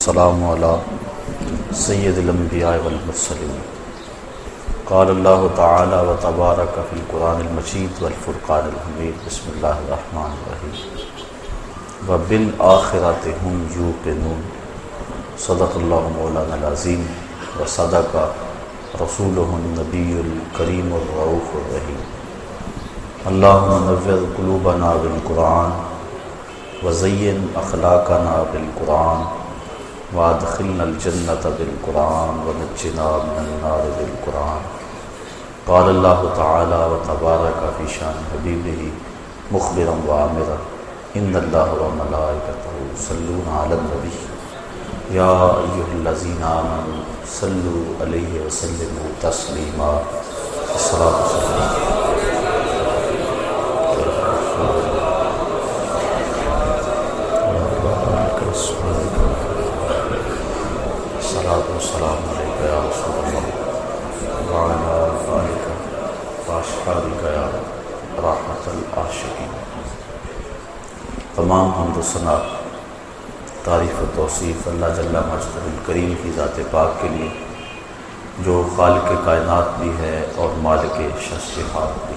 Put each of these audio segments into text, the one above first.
والسلام علی سید الانبیاء والمرسلین قال اللہ تعالی و تبارک فی القرآن المجید والفرقان الحمید بسم اللہ الرحمن الرحیم وبالآخرۃ ھم یوقنون صدق اللہ مولانا العظیم وصدق رسولہ النبی الکریم الرؤوف الرحیم اللہم نور قلوبنا بالقرآن وزین اخلاقنا بالقرآن وادخلنا الجنۃ بالقرآن ونجنا من النار بالقرآن قال اللہ تعالی وتبارک فی شان حبیبہ مخبرا وآمرا ان اللہ وملائکتہ یصلون علی النبی یا ایھا الذین آمنوا صلوا علیہ وسلموا تسلیما الصلاۃ والسلام السلام علیکم یا رسول اللہ وعلی آلک واصحابک یا رحمت العاشقین۔ تمام حمد و ثنا تعریف و توصیف اللہ جل مجدہ الکریم کی ذات پاک کے لیے جو خالق کائنات بھی ہے اور مالک شخصیات بھی۔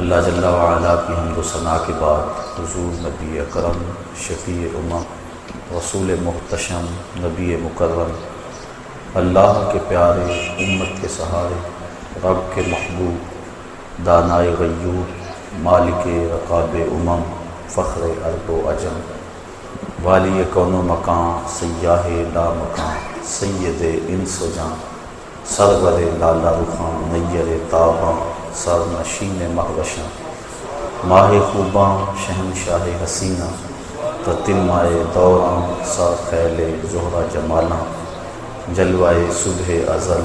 اللہ جل وعلا کی حمد و ثنا کے بعد حضور نبی اکرم شفیع امم رسول محتشم نبی مکرم اللہ کے پیارے امت کے سہارے رب کے محبوب دانائے غیور مالک رقاب امم فخر ارض و عجم والی کون و مکان سیاہ لا مکان سید انس و جان سرور لالا رخاں نیر تاباں سر نشین مہوشاں ماہ خوباں شہنشاہ حسینہ تتمائے دوراں سا خیل زہرہ جمالاں جلوائے صبح ازل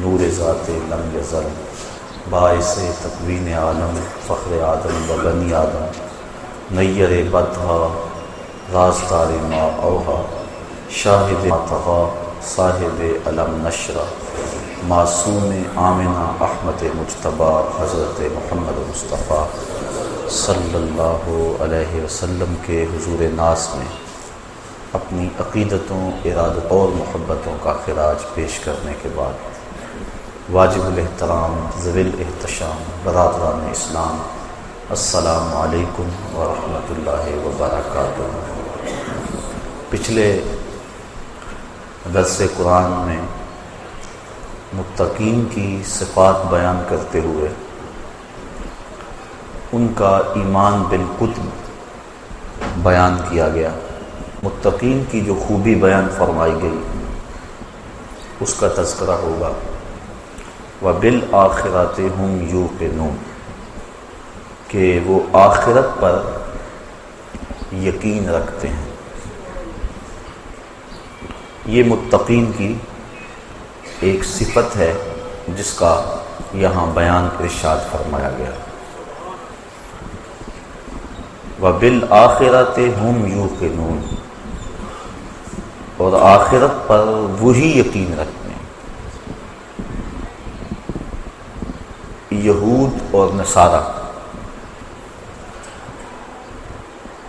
نور ذات لم یزل باعث تکوین عالم فخر آدم و بنی آدم نیر بدھا رازدار ما اوہا شاہد طغا صاحب علم نشرہ معصوم آمنہ احمد مجتبیٰ حضرت محمد مصطفیٰ صلی اللہ علیہ وسلم کے حضور ناز میں اپنی عقیدتوں ارادت اور محبتوں کا خراج پیش کرنے کے بعد واجب الاحترام ذوی الاحتشام برادران اسلام السلام علیکم ورحمۃ اللہ وبرکاتہ۔ پچھلے درس قرآن میں متقین کی صفات بیان کرتے ہوئے ان کا ایمان بالکتب بیان کیا گیا، متقین کی جو خوبی بیان فرمائی گئی اس کا تذکرہ ہوگا۔ وبالآخرۃ ھم یوقنون کہ وہ آخرت پر یقین رکھتے ہیں۔ یہ متقین کی ایک صفت ہے جس کا یہاں بیان ارشاد فرمایا گیا۔ وبالآخرۃ ھم یوقنون اور آخرت پر وہی یقین رکھتے ہیں۔ یہود اور نصارہ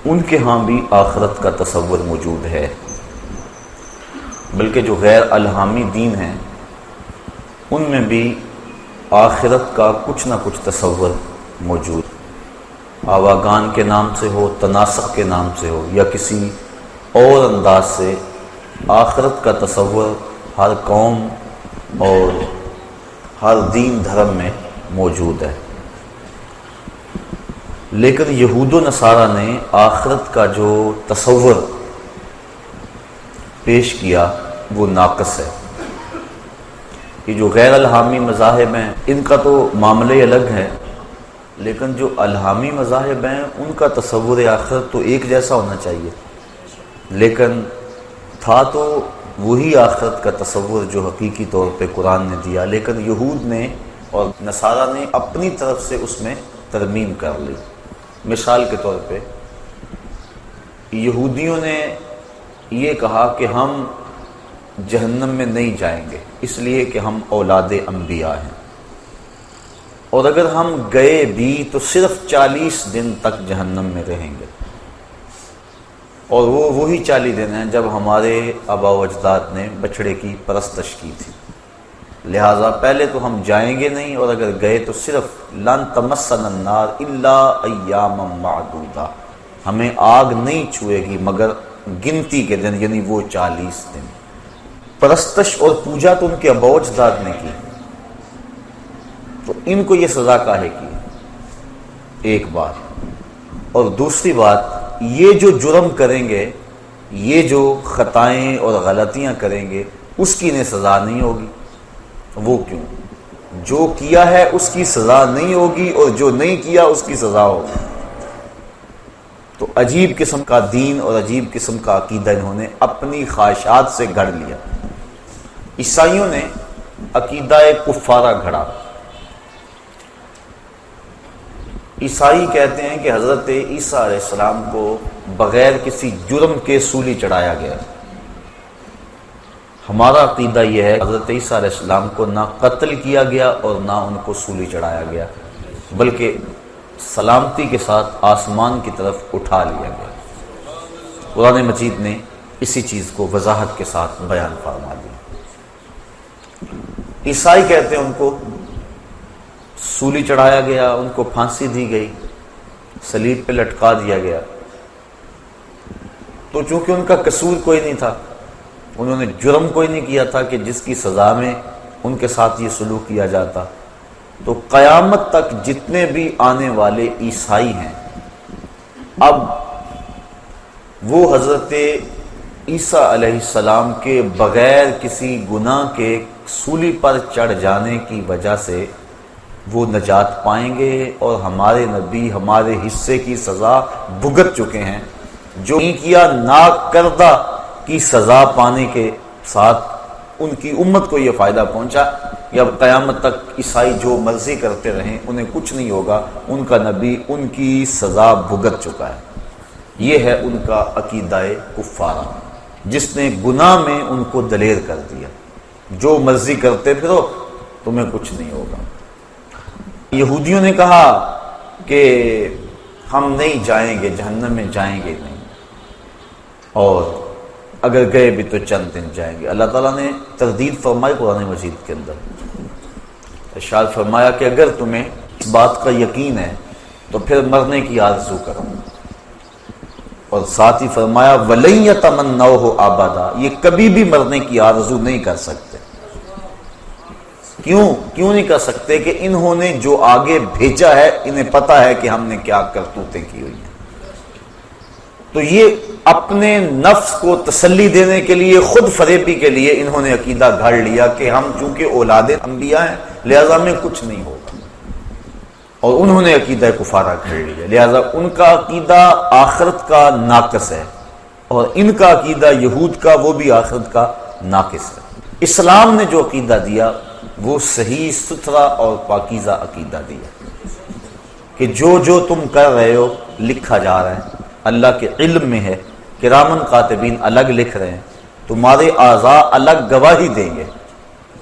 ان کے ہاں بھی آخرت کا تصور موجود ہے، بلکہ جو غیر الہامی دین ہیں ان میں بھی آخرت کا کچھ نہ کچھ تصور موجود، آواگان کے نام سے ہو، تناسخ کے نام سے ہو یا کسی اور انداز سے آخرت کا تصور ہر قوم اور ہر دین دھرم میں موجود ہے۔ لیکن یہود و نصارہ نے آخرت کا جو تصور پیش کیا وہ ناقص ہے۔ یہ جو غیر الہامی مذاہب ہیں ان کا تو معاملے الگ ہے، لیکن جو الہامی مذاہب ہیں ان کا تصور آخرت تو ایک جیسا ہونا چاہیے، لیکن تھا تو وہی آخرت کا تصور جو حقیقی طور پہ قرآن نے دیا، لیکن یہود نے اور نصارہ نے اپنی طرف سے اس میں ترمیم کر لی۔ مثال کے طور پہ یہودیوں نے یہ کہا کہ ہم جہنم میں نہیں جائیں گے اس لیے کہ ہم اولاد انبیاء ہیں، اور اگر ہم گئے بھی تو صرف 40 دن تک جہنم میں رہیں گے، اور وہ وہی 40 دن ہیں جب ہمارے آبا و اجداد نے بچڑے کی پرستش کی تھی، لہٰذا پہلے تو ہم جائیں گے نہیں، اور اگر گئے تو صرف لن تمسنا النار الا ایاما معدودہ، ہمیں آگ نہیں چھوئے گی مگر گنتی کے دن، یعنی وہ 40 دن۔ پرستش اور پوجا تو ان کے آبا و اجداد نے کی، تو ان کو یہ سزا کاہے کی؟ ایک بات، اور دوسری بات یہ جو جرم کریں گے، یہ جو خطائیں اور غلطیاں کریں گے، اس کی انہیں سزا نہیں ہوگی۔ وہ کیوں؟ جو کیا ہے اس کی سزا نہیں ہوگی، اور جو نہیں کیا اس کی سزا ہوگی۔ تو عجیب قسم کا دین اور عجیب قسم کا عقیدہ انہوں نے اپنی خواہشات سے گھڑ لیا۔ عیسائیوں نے عقیدہ کفارہ گھڑا۔ عیسائی کہتے ہیں کہ حضرت عیسیٰ علیہ السلام کو بغیر کسی جرم کے سولی چڑھایا گیا۔ ہمارا عقیدہ یہ ہے حضرت عیسیٰ علیہ السلام کو نہ قتل کیا گیا اور نہ ان کو سولی چڑھایا گیا، بلکہ سلامتی کے ساتھ آسمان کی طرف اٹھا لیا گیا۔ قرآن مجید نے اسی چیز کو وضاحت کے ساتھ بیان فرما دیا۔ عیسائی کہتے ہیں ان کو سولی چڑھایا گیا، ان کو پھانسی دی گئی، صلیب پہ لٹکا دیا گیا۔ تو چونکہ ان کا قصور کوئی نہیں تھا، انہوں نے جرم کوئی نہیں کیا تھا کہ جس کی سزا میں ان کے ساتھ یہ سلوک کیا جاتا، تو قیامت تک جتنے بھی آنے والے عیسائی ہیں، اب وہ حضرت عیسیٰ علیہ السلام کے بغیر کسی گناہ کے سولی پر چڑھ جانے کی وجہ سے وہ نجات پائیں گے، اور ہمارے نبی ہمارے حصے کی سزا بھگت چکے ہیں۔ جو نہیں کیا ناکردہ کی سزا پانے کے ساتھ ان کی امت کو یہ فائدہ پہنچا کہ اب قیامت تک عیسائی جو مرضی کرتے رہیں انہیں کچھ نہیں ہوگا، ان کا نبی ان کی سزا بھگت چکا ہے۔ یہ ہے ان کا عقیدہ کفارہ، جس نے گناہ میں ان کو دلیر کر دیا، جو مرضی کرتے پھرو تمہیں کچھ نہیں ہوگا۔ یہودیوں نے کہا کہ ہم نہیں جائیں گے جہنم میں، جائیں گے نہیں، اور اگر گئے بھی تو چند دن جائیں گے۔ اللہ تعالیٰ نے تردید فرمائی قرآن مجید کے اندر، ارشاد فرمایا کہ اگر تمہیں اس بات کا یقین ہے تو پھر مرنے کی آرزو کرو، اور ساتھ ہی فرمایا وَلَن يَتَمَنَّوْهُ أَبَدًا، یہ کبھی بھی مرنے کی آرزو نہیں کر سکتے۔ کیوں نہیں کر سکتے؟ کہ انہوں نے جو آگے بھیجا ہے انہیں پتا ہے کہ ہم نے کیا کرتوتیں کی ہوئی ہیں۔ تو یہ اپنے نفس کو تسلی دینے کے لیے، خود فریبی کے لیے انہوں نے عقیدہ گھڑ لیا کہ ہم چونکہ اولاد انبیاء ہیں لہذا میں کچھ نہیں ہوگا، اور انہوں نے عقیدہ کفارہ گھڑ لیا، لہذا ان کا عقیدہ آخرت کا ناقص ہے، اور ان کا عقیدہ یہود کا وہ بھی آخرت کا ناقص ہے۔ اسلام نے جو عقیدہ دیا وہ صحیح ستھرا اور پاکیزہ عقیدہ دیا کہ جو تم کر رہے ہو لکھا جا رہا ہے، اللہ کے علم میں ہے، کرامن کاتبین الگ لکھ رہے ہیں، تمہارے اعضاء الگ گواہی دیں گے،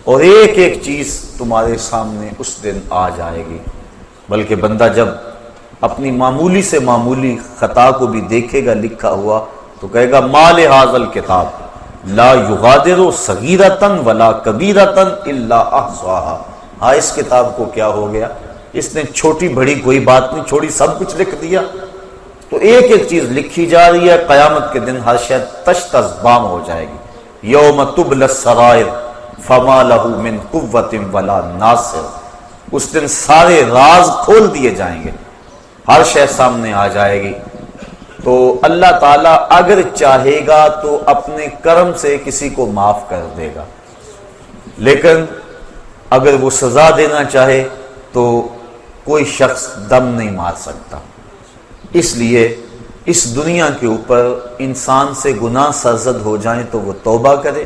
اور ایک ایک چیز تمہارے سامنے اس دن آ جائے گی۔ بلکہ بندہ جب اپنی معمولی سے معمولی خطا کو بھی دیکھے گا لکھا ہوا تو کہے گا ما لہذا الکتاب لا یغادر صغیرۃ ولا کبیرۃ الا احصاها، ہاں اس کتاب کو کیا ہو گیا، اس نے چھوٹی بڑی کوئی بات نہیں چھوڑی، سب کچھ لکھ دیا۔ تو ایک ایک چیز لکھی جا رہی ہے، قیامت کے دن ہر شے تش تش بام ہو جائے گی۔ یوم تبلی السرائر فما لہ من قوۃ ولا ناصر، اس دن سارے راز کھول دیے جائیں گے، ہر شے سامنے آ جائے گی۔ تو اللہ تعالیٰ اگر چاہے گا تو اپنے کرم سے کسی کو معاف کر دے گا، لیکن اگر وہ سزا دینا چاہے تو کوئی شخص دم نہیں مار سکتا۔ اس لیے اس دنیا کے اوپر انسان سے گناہ سرزد ہو جائیں تو وہ توبہ کرے،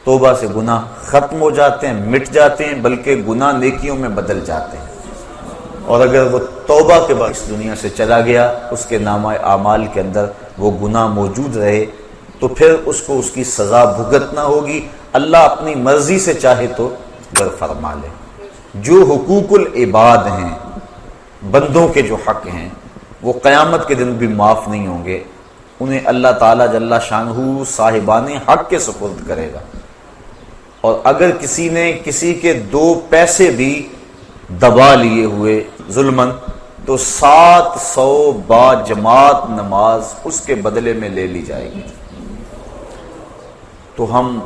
توبہ سے گناہ ختم ہو جاتے ہیں، مٹ جاتے ہیں، بلکہ گناہ نیکیوں میں بدل جاتے ہیں۔ اور اگر وہ توبہ کے بعد اس دنیا سے چلا گیا، اس کے نامہ اعمال کے اندر وہ گناہ موجود رہے، تو پھر اس کو اس کی سزا بھگتنا ہوگی۔ اللہ اپنی مرضی سے چاہے تو گر فرما لے۔ جو حقوق العباد ہیں، بندوں کے جو حق ہیں، وہ قیامت کے دن بھی معاف نہیں ہوں گے، انہیں اللہ تعالیٰ جل شانہ صاحبان حق کے سپرد کرے گا، اور اگر کسی نے کسی کے 2 پیسے بھی دبا لیے ہوئے ظلمن تو 700 با جماعت نماز اس کے بدلے میں لے لی جائے گی۔ تو ہم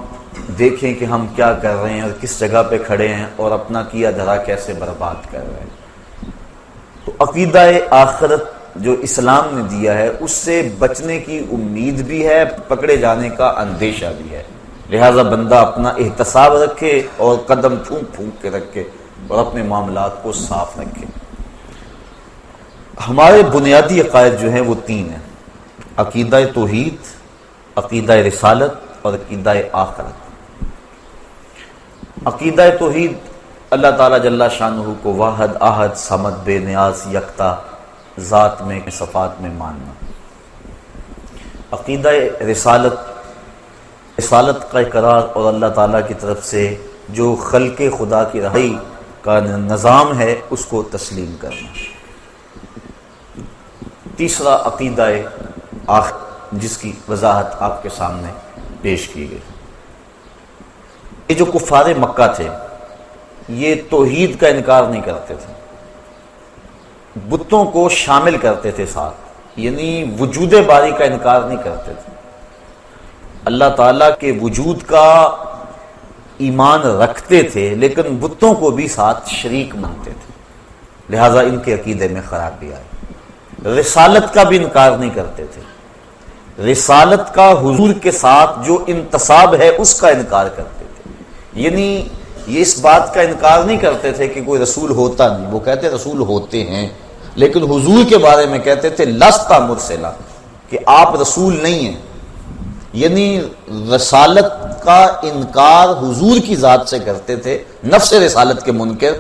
دیکھیں کہ ہم کیا کر رہے ہیں اور کس جگہ پہ کھڑے ہیں اور اپنا کیا دھرا کیسے برباد کر رہے ہیں۔ تو عقیدہ آخرت جو اسلام نے دیا ہے اس سے بچنے کی امید بھی ہے، پکڑے جانے کا اندیشہ بھی ہے، لہذا بندہ اپنا احتساب رکھے اور قدم پھونک پھونک کے رکھے اور اپنے معاملات کو صاف رکھے۔ ہمارے بنیادی عقائد جو ہیں وہ 3 ہیں: عقیدہ توحید، عقیدہ رسالت اور عقیدہ آخرت۔ عقیدہ توحید اللہ تعالیٰ جل شانہ کو واحد احد صمد بے نیاز یکتا ذات میں صفات میں ماننا۔ عقیدہ رسالت کا اقرار اور اللہ تعالیٰ کی طرف سے جو خلق خدا کی رہائی کا نظام ہے اس کو تسلیم کرنا۔ تیسرا عقیدہ آخرت، جس کی وضاحت آپ کے سامنے پیش کی گئی۔ یہ جو کفار مکہ تھے یہ توحید کا انکار نہیں کرتے تھے، بتوں کو شامل کرتے تھے ساتھ، یعنی وجود باری کا انکار نہیں کرتے تھے، اللہ تعالیٰ کے وجود کا ایمان رکھتے تھے لیکن بتوں کو بھی ساتھ شریک مانتے تھے، لہٰذا ان کے عقیدے میں خرابی آئی۔ رسالت کا بھی انکار نہیں کرتے تھے، رسالت کا حضور کے ساتھ جو انتصاب ہے اس کا انکار کرتے تھے، یعنی یہ اس بات کا انکار نہیں کرتے تھے کہ کوئی رسول ہوتا نہیں، وہ کہتے رسول ہوتے ہیں، لیکن حضور کے بارے میں کہتے تھے لستا مرسلا، کہ آپ رسول نہیں ہیں، یعنی رسالت کا انکار حضور کی ذات سے کرتے تھے، نفس رسالت کے منکر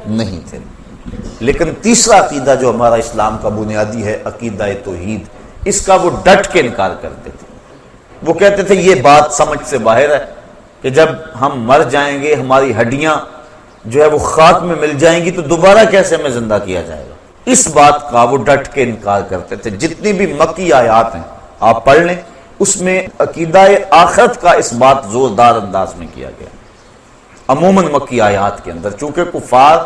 نہیں تھے۔ لیکن تیسرا عقیدہ جو ہمارا اسلام کا بنیادی ہے عقیدہ توحید، اس کا وہ ڈٹ کے انکار کرتے تھے۔ وہ کہتے تھے یہ بات سمجھ سے باہر ہے کہ جب ہم مر جائیں گے ہماری ہڈیاں جو ہے وہ خاک میں مل جائیں گی تو دوبارہ کیسے ہمیں زندہ کیا جائے گا، اس بات کا وہ ڈٹ کے انکار کرتے تھے۔ جتنی بھی مکی آیات ہیں آپ پڑھ لیں، اس میں عقیدہ آخرت کا اس بات زوردار انداز میں کیا گیا۔ عموماً مکی آیات کے اندر چونکہ کفار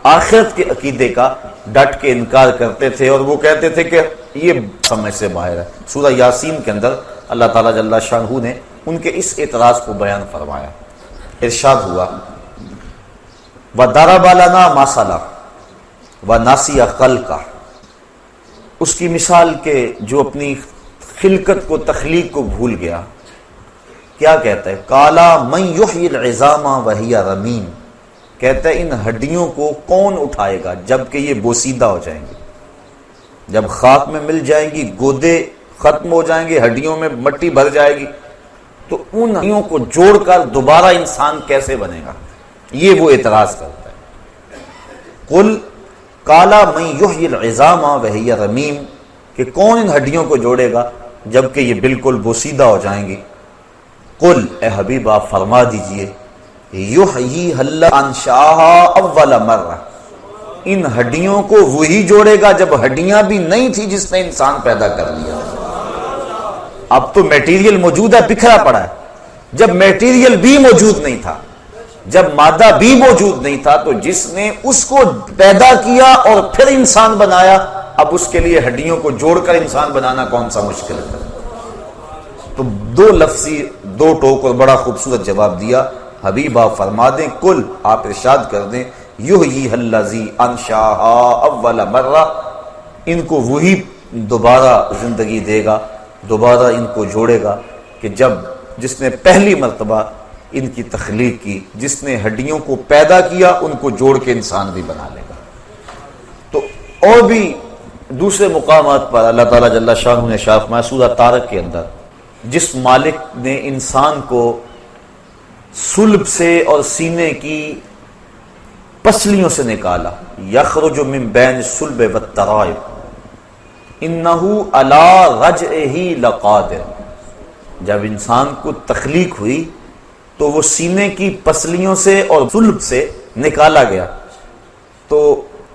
آخرت کے عقیدے کا ڈٹ کے انکار کرتے تھے اور وہ کہتے تھے کہ یہ سمجھ سے باہر ہے۔ سورہ یاسین کے اندر اللہ تعالیٰ جل شانہ نے ان کے اس اعتراض کو بیان فرمایا، ارشاد ہوا وَضَرَبَ لَنَا مَثَلًا وَنَسِیَ خَلْقَهُ، اس کی مثال کے جو اپنی خلقت کو تخلیق کو بھول گیا، کیا کہتا ہے؟ قَالَ مَنْ يُحْيِي الْعِظَامَ وَهِيَ رَمِيمٌ، کہتا ہے ان ہڈیوں کو کون اٹھائے گا جبکہ یہ بوسیدہ ہو جائیں گے، جب خاک میں مل جائیں گی، گودے ختم ہو جائیں گے، ہڈیوں میں مٹی بھر جائے گی، تو ان ہڈیوں کو جوڑ کر دوبارہ انسان کیسے بنے گا؟ یہ وہ اعتراض کرتا ہے۔ قل قَالَ مَنْ يُحْيِي الْعِظَامَ وَهِيَ رَمِيمٌ، کہ کون ان ہڈیوں کو جوڑے گا جبکہ یہ بالکل بوسیدہ ہو جائیں گی؟ قل، اے حبیب آپ فرما دیجئے، یحییھا الذی انشأھا اول مرہ، ان ہڈیوں کو وہی جوڑے گا جب ہڈیاں بھی نہیں تھی جس نے انسان پیدا کر لیا۔ اب تو میٹیریل موجود ہے، بکھرا پڑا ہے، جب میٹیریل بھی موجود نہیں تھا، جب مادہ بھی موجود نہیں تھا، تو جس نے اس کو پیدا کیا اور پھر انسان بنایا، اب اس کے لیے ہڈیوں کو جوڑ کر انسان بنانا کون سا مشکل ہے؟ تو دو لفظی دو ٹوک اور بڑا خوبصورت جواب دیا۔ حبیب آپ فرما دیں، کل آپ ارشاد کر دیں، یحییھا الذی انشأھا اول مرہ، ان کو وہی دوبارہ زندگی دے گا، دوبارہ ان کو جوڑے گا کہ جس نے پہلی مرتبہ ان کی تخلیق کی، جس نے ہڈیوں کو پیدا کیا ان کو جوڑ کے انسان بھی بنا لے گا۔ تو اور بھی دوسرے مقامات پر اللہ تعالیٰ جل شانہ نے ارشاد فرمایا سورہ طارق کے اندر، جس مالک نے انسان کو صلب سے اور سینے کی پسلیوں سے نکالا، یخرج من بین الصلب والترائب انہ علی رجعہ لقادر، جب انسان کو تخلیق ہوئی تو وہ سینے کی پسلیوں سے اور صلب سے نکالا گیا، تو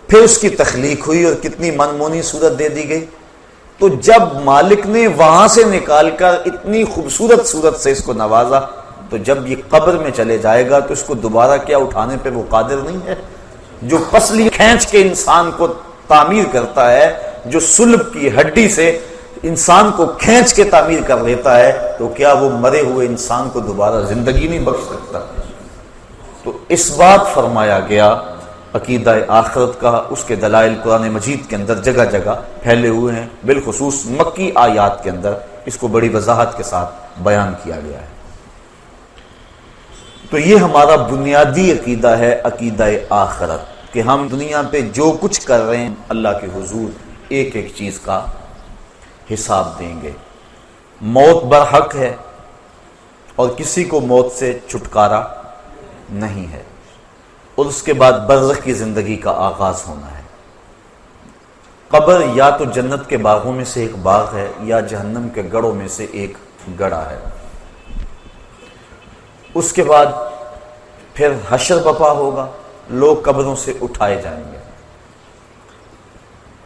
پھر اس کی تخلیق ہوئی اور کتنی منمونی صورت دے دی گئی تو جب مالک نے وہاں سے نکال کر اتنی خوبصورت صورت سے اس کو نوازا، تو جب یہ قبر میں چلے جائے گا تو اس کو دوبارہ کیا اٹھانے پہ وہ قادر نہیں ہے؟ جو پسلی کھینچ کے انسان کو تعمیر کرتا ہے، جو صلب کی ہڈی سے انسان کو کھینچ کے تعمیر کر لیتا ہے، تو کیا وہ مرے ہوئے انسان کو دوبارہ زندگی نہیں بخش سکتا؟ تو اس بات فرمایا گیا عقیدہ آخرت کا، اس کے دلائل قرآن مجید کے اندر جگہ جگہ پھیلے ہوئے ہیں، بالخصوص مکی آیات کے اندر اس کو بڑی وضاحت کے ساتھ بیان کیا گیا ہے۔ تو یہ ہمارا بنیادی عقیدہ ہے، عقیدہ آخرت، کہ ہم دنیا پہ جو کچھ کر رہے ہیں اللہ کے حضور ایک ایک چیز کا حساب دیں گے۔ موت برحق ہے اور کسی کو موت سے چھٹکارا نہیں ہے، اور اس کے بعد برزخ کی زندگی کا آغاز ہونا ہے۔ قبر یا تو جنت کے باغوں میں سے ایک باغ ہے یا جہنم کے گڑھوں میں سے ایک گڑھا ہے۔ اس کے بعد پھر حشر بپا ہوگا، لوگ قبروں سے اٹھائے جائیں گے۔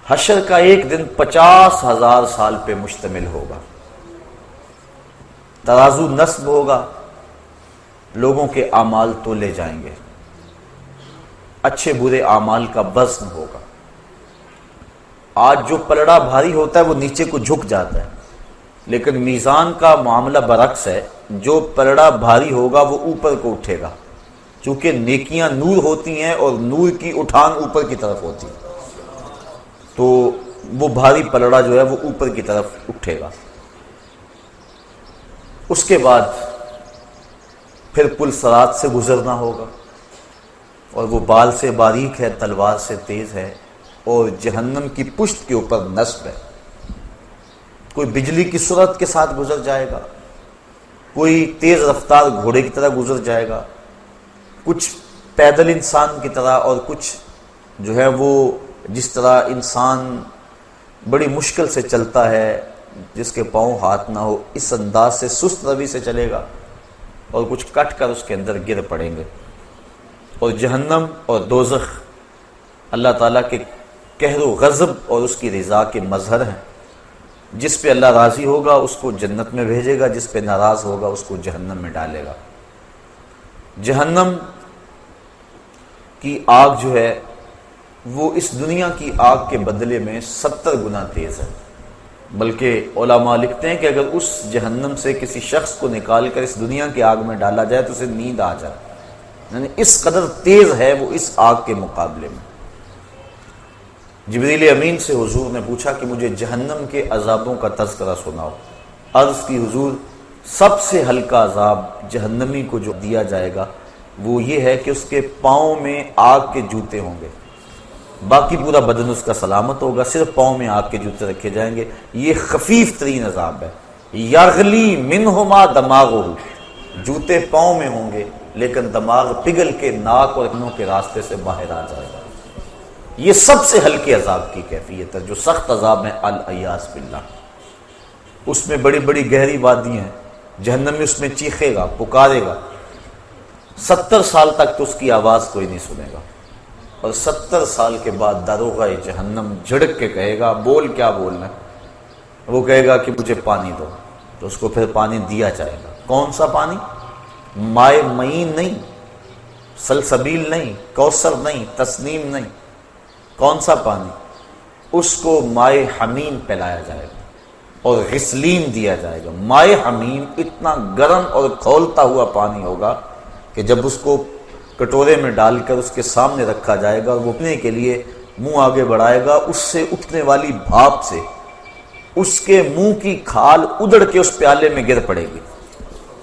حشر کا ایک دن 50,000 سال پہ مشتمل ہوگا۔ ترازو نصب ہوگا، لوگوں کے اعمال تولے جائیں گے، اچھے برے اعمال کا وزن ہوگا۔ آج جو پلڑا بھاری ہوتا ہے وہ نیچے کو جھک جاتا ہے، لیکن میزان کا معاملہ برعکس ہے، جو پلڑا بھاری ہوگا وہ اوپر کو اٹھے گا، چونکہ نیکیاں نور ہوتی ہیں اور نور کی اٹھان اوپر کی طرف ہوتی ہے، تو وہ بھاری پلڑا جو ہے وہ اوپر کی طرف اٹھے گا۔ اس کے بعد پھر پل صراط سے گزرنا ہوگا، اور وہ بال سے باریک ہے، تلوار سے تیز ہے، اور جہنم کی پشت کے اوپر نصب ہے۔ کوئی بجلی کی سرعت کے ساتھ گزر جائے گا، کوئی تیز رفتار گھوڑے کی طرح گزر جائے گا، کچھ پیدل انسان کی طرح، اور کچھ جو ہے وہ جس طرح انسان بڑی مشکل سے چلتا ہے، جس کے پاؤں ہاتھ نہ ہو، اس انداز سے سست روی سے چلے گا، اور کچھ کٹ کر اس کے اندر گر پڑیں گے۔ اور جہنم اور دوزخ اللہ تعالیٰ کے قہر و غضب اور اس کی رضا کے مظہر ہیں۔ جس پہ اللہ راضی ہوگا اس کو جنت میں بھیجے گا، جس پہ ناراض ہوگا اس کو جہنم میں ڈالے گا۔ جہنم کی آگ جو ہے وہ اس دنیا کی آگ کے بدلے میں 70 گنا تیز ہے، بلکہ علماء لکھتے ہیں کہ اگر اس جہنم سے کسی شخص کو نکال کر اس دنیا کی آگ میں ڈالا جائے تو اسے نیند آ جائے، یعنی اس قدر تیز ہے وہ اس آگ کے مقابلے میں۔ جبریل امین سے حضور نے پوچھا کہ مجھے جہنم کے عذابوں کا تذکرہ سناؤ۔ عرض کی حضور سب سے ہلکا عذاب جہنمی کو جو دیا جائے گا وہ یہ ہے کہ اس کے پاؤں میں آگ کے جوتے ہوں گے، باقی پورا بدن اس کا سلامت ہوگا، صرف پاؤں میں آگ کے جوتے رکھے جائیں گے۔ یہ خفیف ترین عذاب ہے۔ یغلی منہما دماغہ، جوتے پاؤں میں ہوں گے لیکن دماغ پگھل کے ناک اور کانوں کے راستے سے باہر آ جائے گا۔ یہ سب سے ہلکے عذاب کی کیفیت ہے۔ جو سخت عذاب ہے الیاذ باللہ، اس میں بڑی بڑی گہری وادی ہیں، جہنمی اس میں چیخے گا، پکارے گا، 70 سال تک تو اس کی آواز کوئی نہیں سنے گا، اور 70 سال کے بعد داروغہ جہنم جھڑک کے کہے گا، بول کیا بولنا ہے؟ وہ کہے گا کہ مجھے پانی دو، تو اس کو پھر پانی دیا جائے گا۔ کون سا پانی؟ مائے معین نہیں، سلسبیل نہیں، کوثر نہیں، تسنیم نہیں، کون سا پانی؟ اس کو مائے حمیم پلایا جائے گا اور غسلین دیا جائے گا۔ مائے حمیم اتنا گرم اور کھولتا ہوا پانی ہوگا کہ جب اس کو کٹورے میں ڈال کر اس کے سامنے رکھا جائے گا، وہ پینے کے لیے منہ آگے بڑھائے گا، اس سے اٹھنے والی بھاپ سے اس کے منہ کی کھال ادڑ کے اس پیالے میں گر پڑے گی،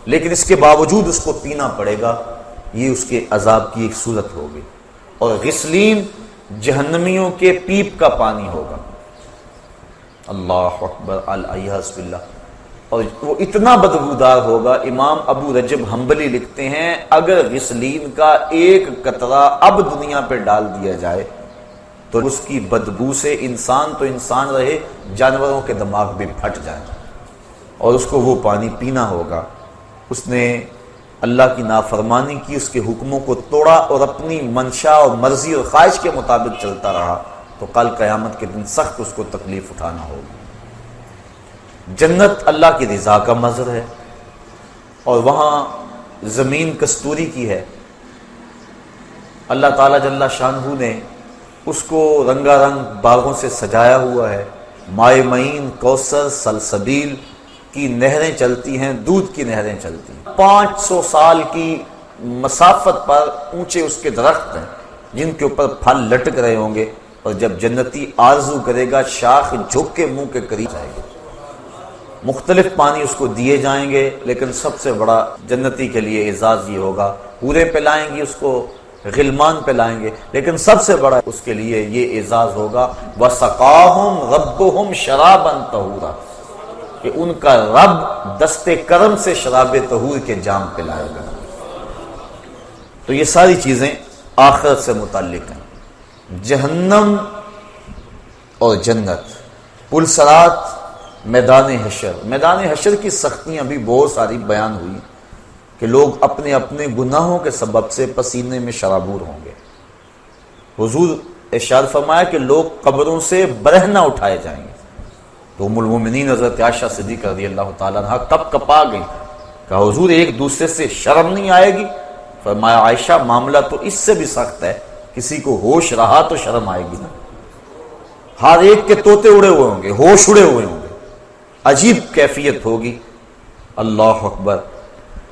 لیکن اس کے باوجود اس کو پینا پڑے گا۔ یہ اس کے عذاب کی ایک صورت ہوگی۔ اور غسلین جہنمیوں کے پیپ کا پانی ہوگا۔ اللہ اکبر، الیاذ باللہ، اور وہ اتنا بدبودار ہوگا۔ امام ابو رجب حنبلی لکھتے ہیں اگر غسلین کا ایک قطرہ اب دنیا پہ ڈال دیا جائے تو اس کی بدبو سے انسان تو انسان رہے، جانوروں کے دماغ بھی پھٹ جائیں، اور اس کو وہ پانی پینا ہوگا۔ اس نے اللہ کی نافرمانی کی، اس کے حکموں کو توڑا اور اپنی منشا اور مرضی اور خواہش کے مطابق چلتا رہا، تو کل قیامت کے دن سخت اس کو تکلیف اٹھانا ہوگی۔ جنت اللہ کی رضا کا مظہر ہے، اور وہاں زمین کستوری کی ہے۔ اللہ تعالیٰ جل شانہ نے اس کو رنگا رنگ باغوں سے سجایا ہوا ہے، مائے معین، کوثر، سلسبیل کی نہریں چلتی ہیں، دودھ کی نہریں چلتی ہیں۔ 500 سال کی مسافت پر اونچے اس کے درخت ہیں جن کے اوپر پھل لٹک رہے ہوں گے، اور جب جنتی آرزو کرے گا شاخ جھک کے منہ کے قریب جائے گا۔ مختلف پانی اس کو دیے جائیں گے، لیکن سب سے بڑا جنتی کے لیے اعزاز یہ ہوگا، حوریں پلائیں گی اس کو، غلمان پلائیں گے، لیکن سب سے بڑا اس کے لیے یہ اعزاز ہوگا وَسَقَاهُمْ رَبُّهُمْ شَرَابًا طَهُورًا، کہ ان کا رب دست کرم سے شراب طہور کے جام پلائے گا۔ تو یہ ساری چیزیں آخرت سے متعلق ہیں، جہنم اور جنت، پلسرات، میدان حشر۔ میدان حشر کی سختیاں بھی بہت ساری بیان ہوئی کہ لوگ اپنے اپنے گناہوں کے سبب سے پسینے میں شرابور ہوں گے۔ حضور ارشاد فرمایا کہ لوگ قبروں سے برہنہ اٹھائے جائیں گے۔ تو ام المومنین حضرت عائشہ صدیقہ رضی اللہ تعالیٰ عنہ کب کپا گئی، کہا حضور ایک دوسرے سے شرم نہیں آئے گی؟ فرمایا عائشہ معاملہ تو اس سے بھی سخت ہے، کسی کو ہوش رہا تو شرم آئے گی نا، ہر ایک کے طوطے اڑے ہوئے ہوں گے، ہوش اڑے ہوئے ہوں گے، عجیب کیفیت ہوگی۔ اللہ اکبر،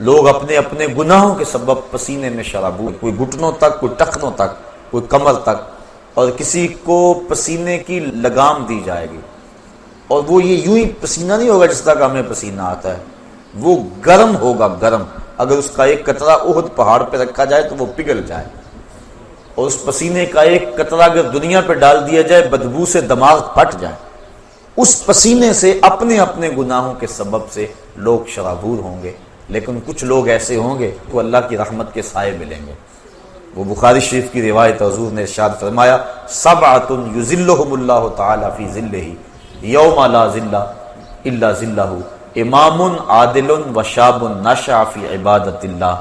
لوگ اپنے اپنے گناہوں کے سبب پسینے میں شرابور، کوئی گھٹنوں تک، کوئی ٹخنوں تک، کوئی کمر تک، اور کسی کو پسینے کی لگام دی جائے گی، اور وہ یہ یوں ہی پسینہ نہیں ہوگا جس طرح کا ہمیں پسینہ آتا ہے، وہ گرم ہوگا، گرم۔ اگر اس کا ایک قطرہ احد پہاڑ پہ رکھا جائے تو وہ پگھل جائے، اور اس پسینے کا ایک قطرہ اگر دنیا پہ ڈال دیا جائے بدبو سے دماغ پھٹ جائے۔ اس پسینے سے اپنے اپنے گناہوں کے سبب سے لوگ شرابور ہوں گے، لیکن کچھ لوگ ایسے ہوں گے تو اللہ کی رحمت کے سائے ملیں گے۔ وہ بخاری شریف کی روایت، حضور نے ارشاد فرمایا سبعۃ یظلھم اللہ تعالی فی ظلہ یوم لا ظل الا ظلہ، امام عادل وشاب نشأ فی عبادت اللہ۔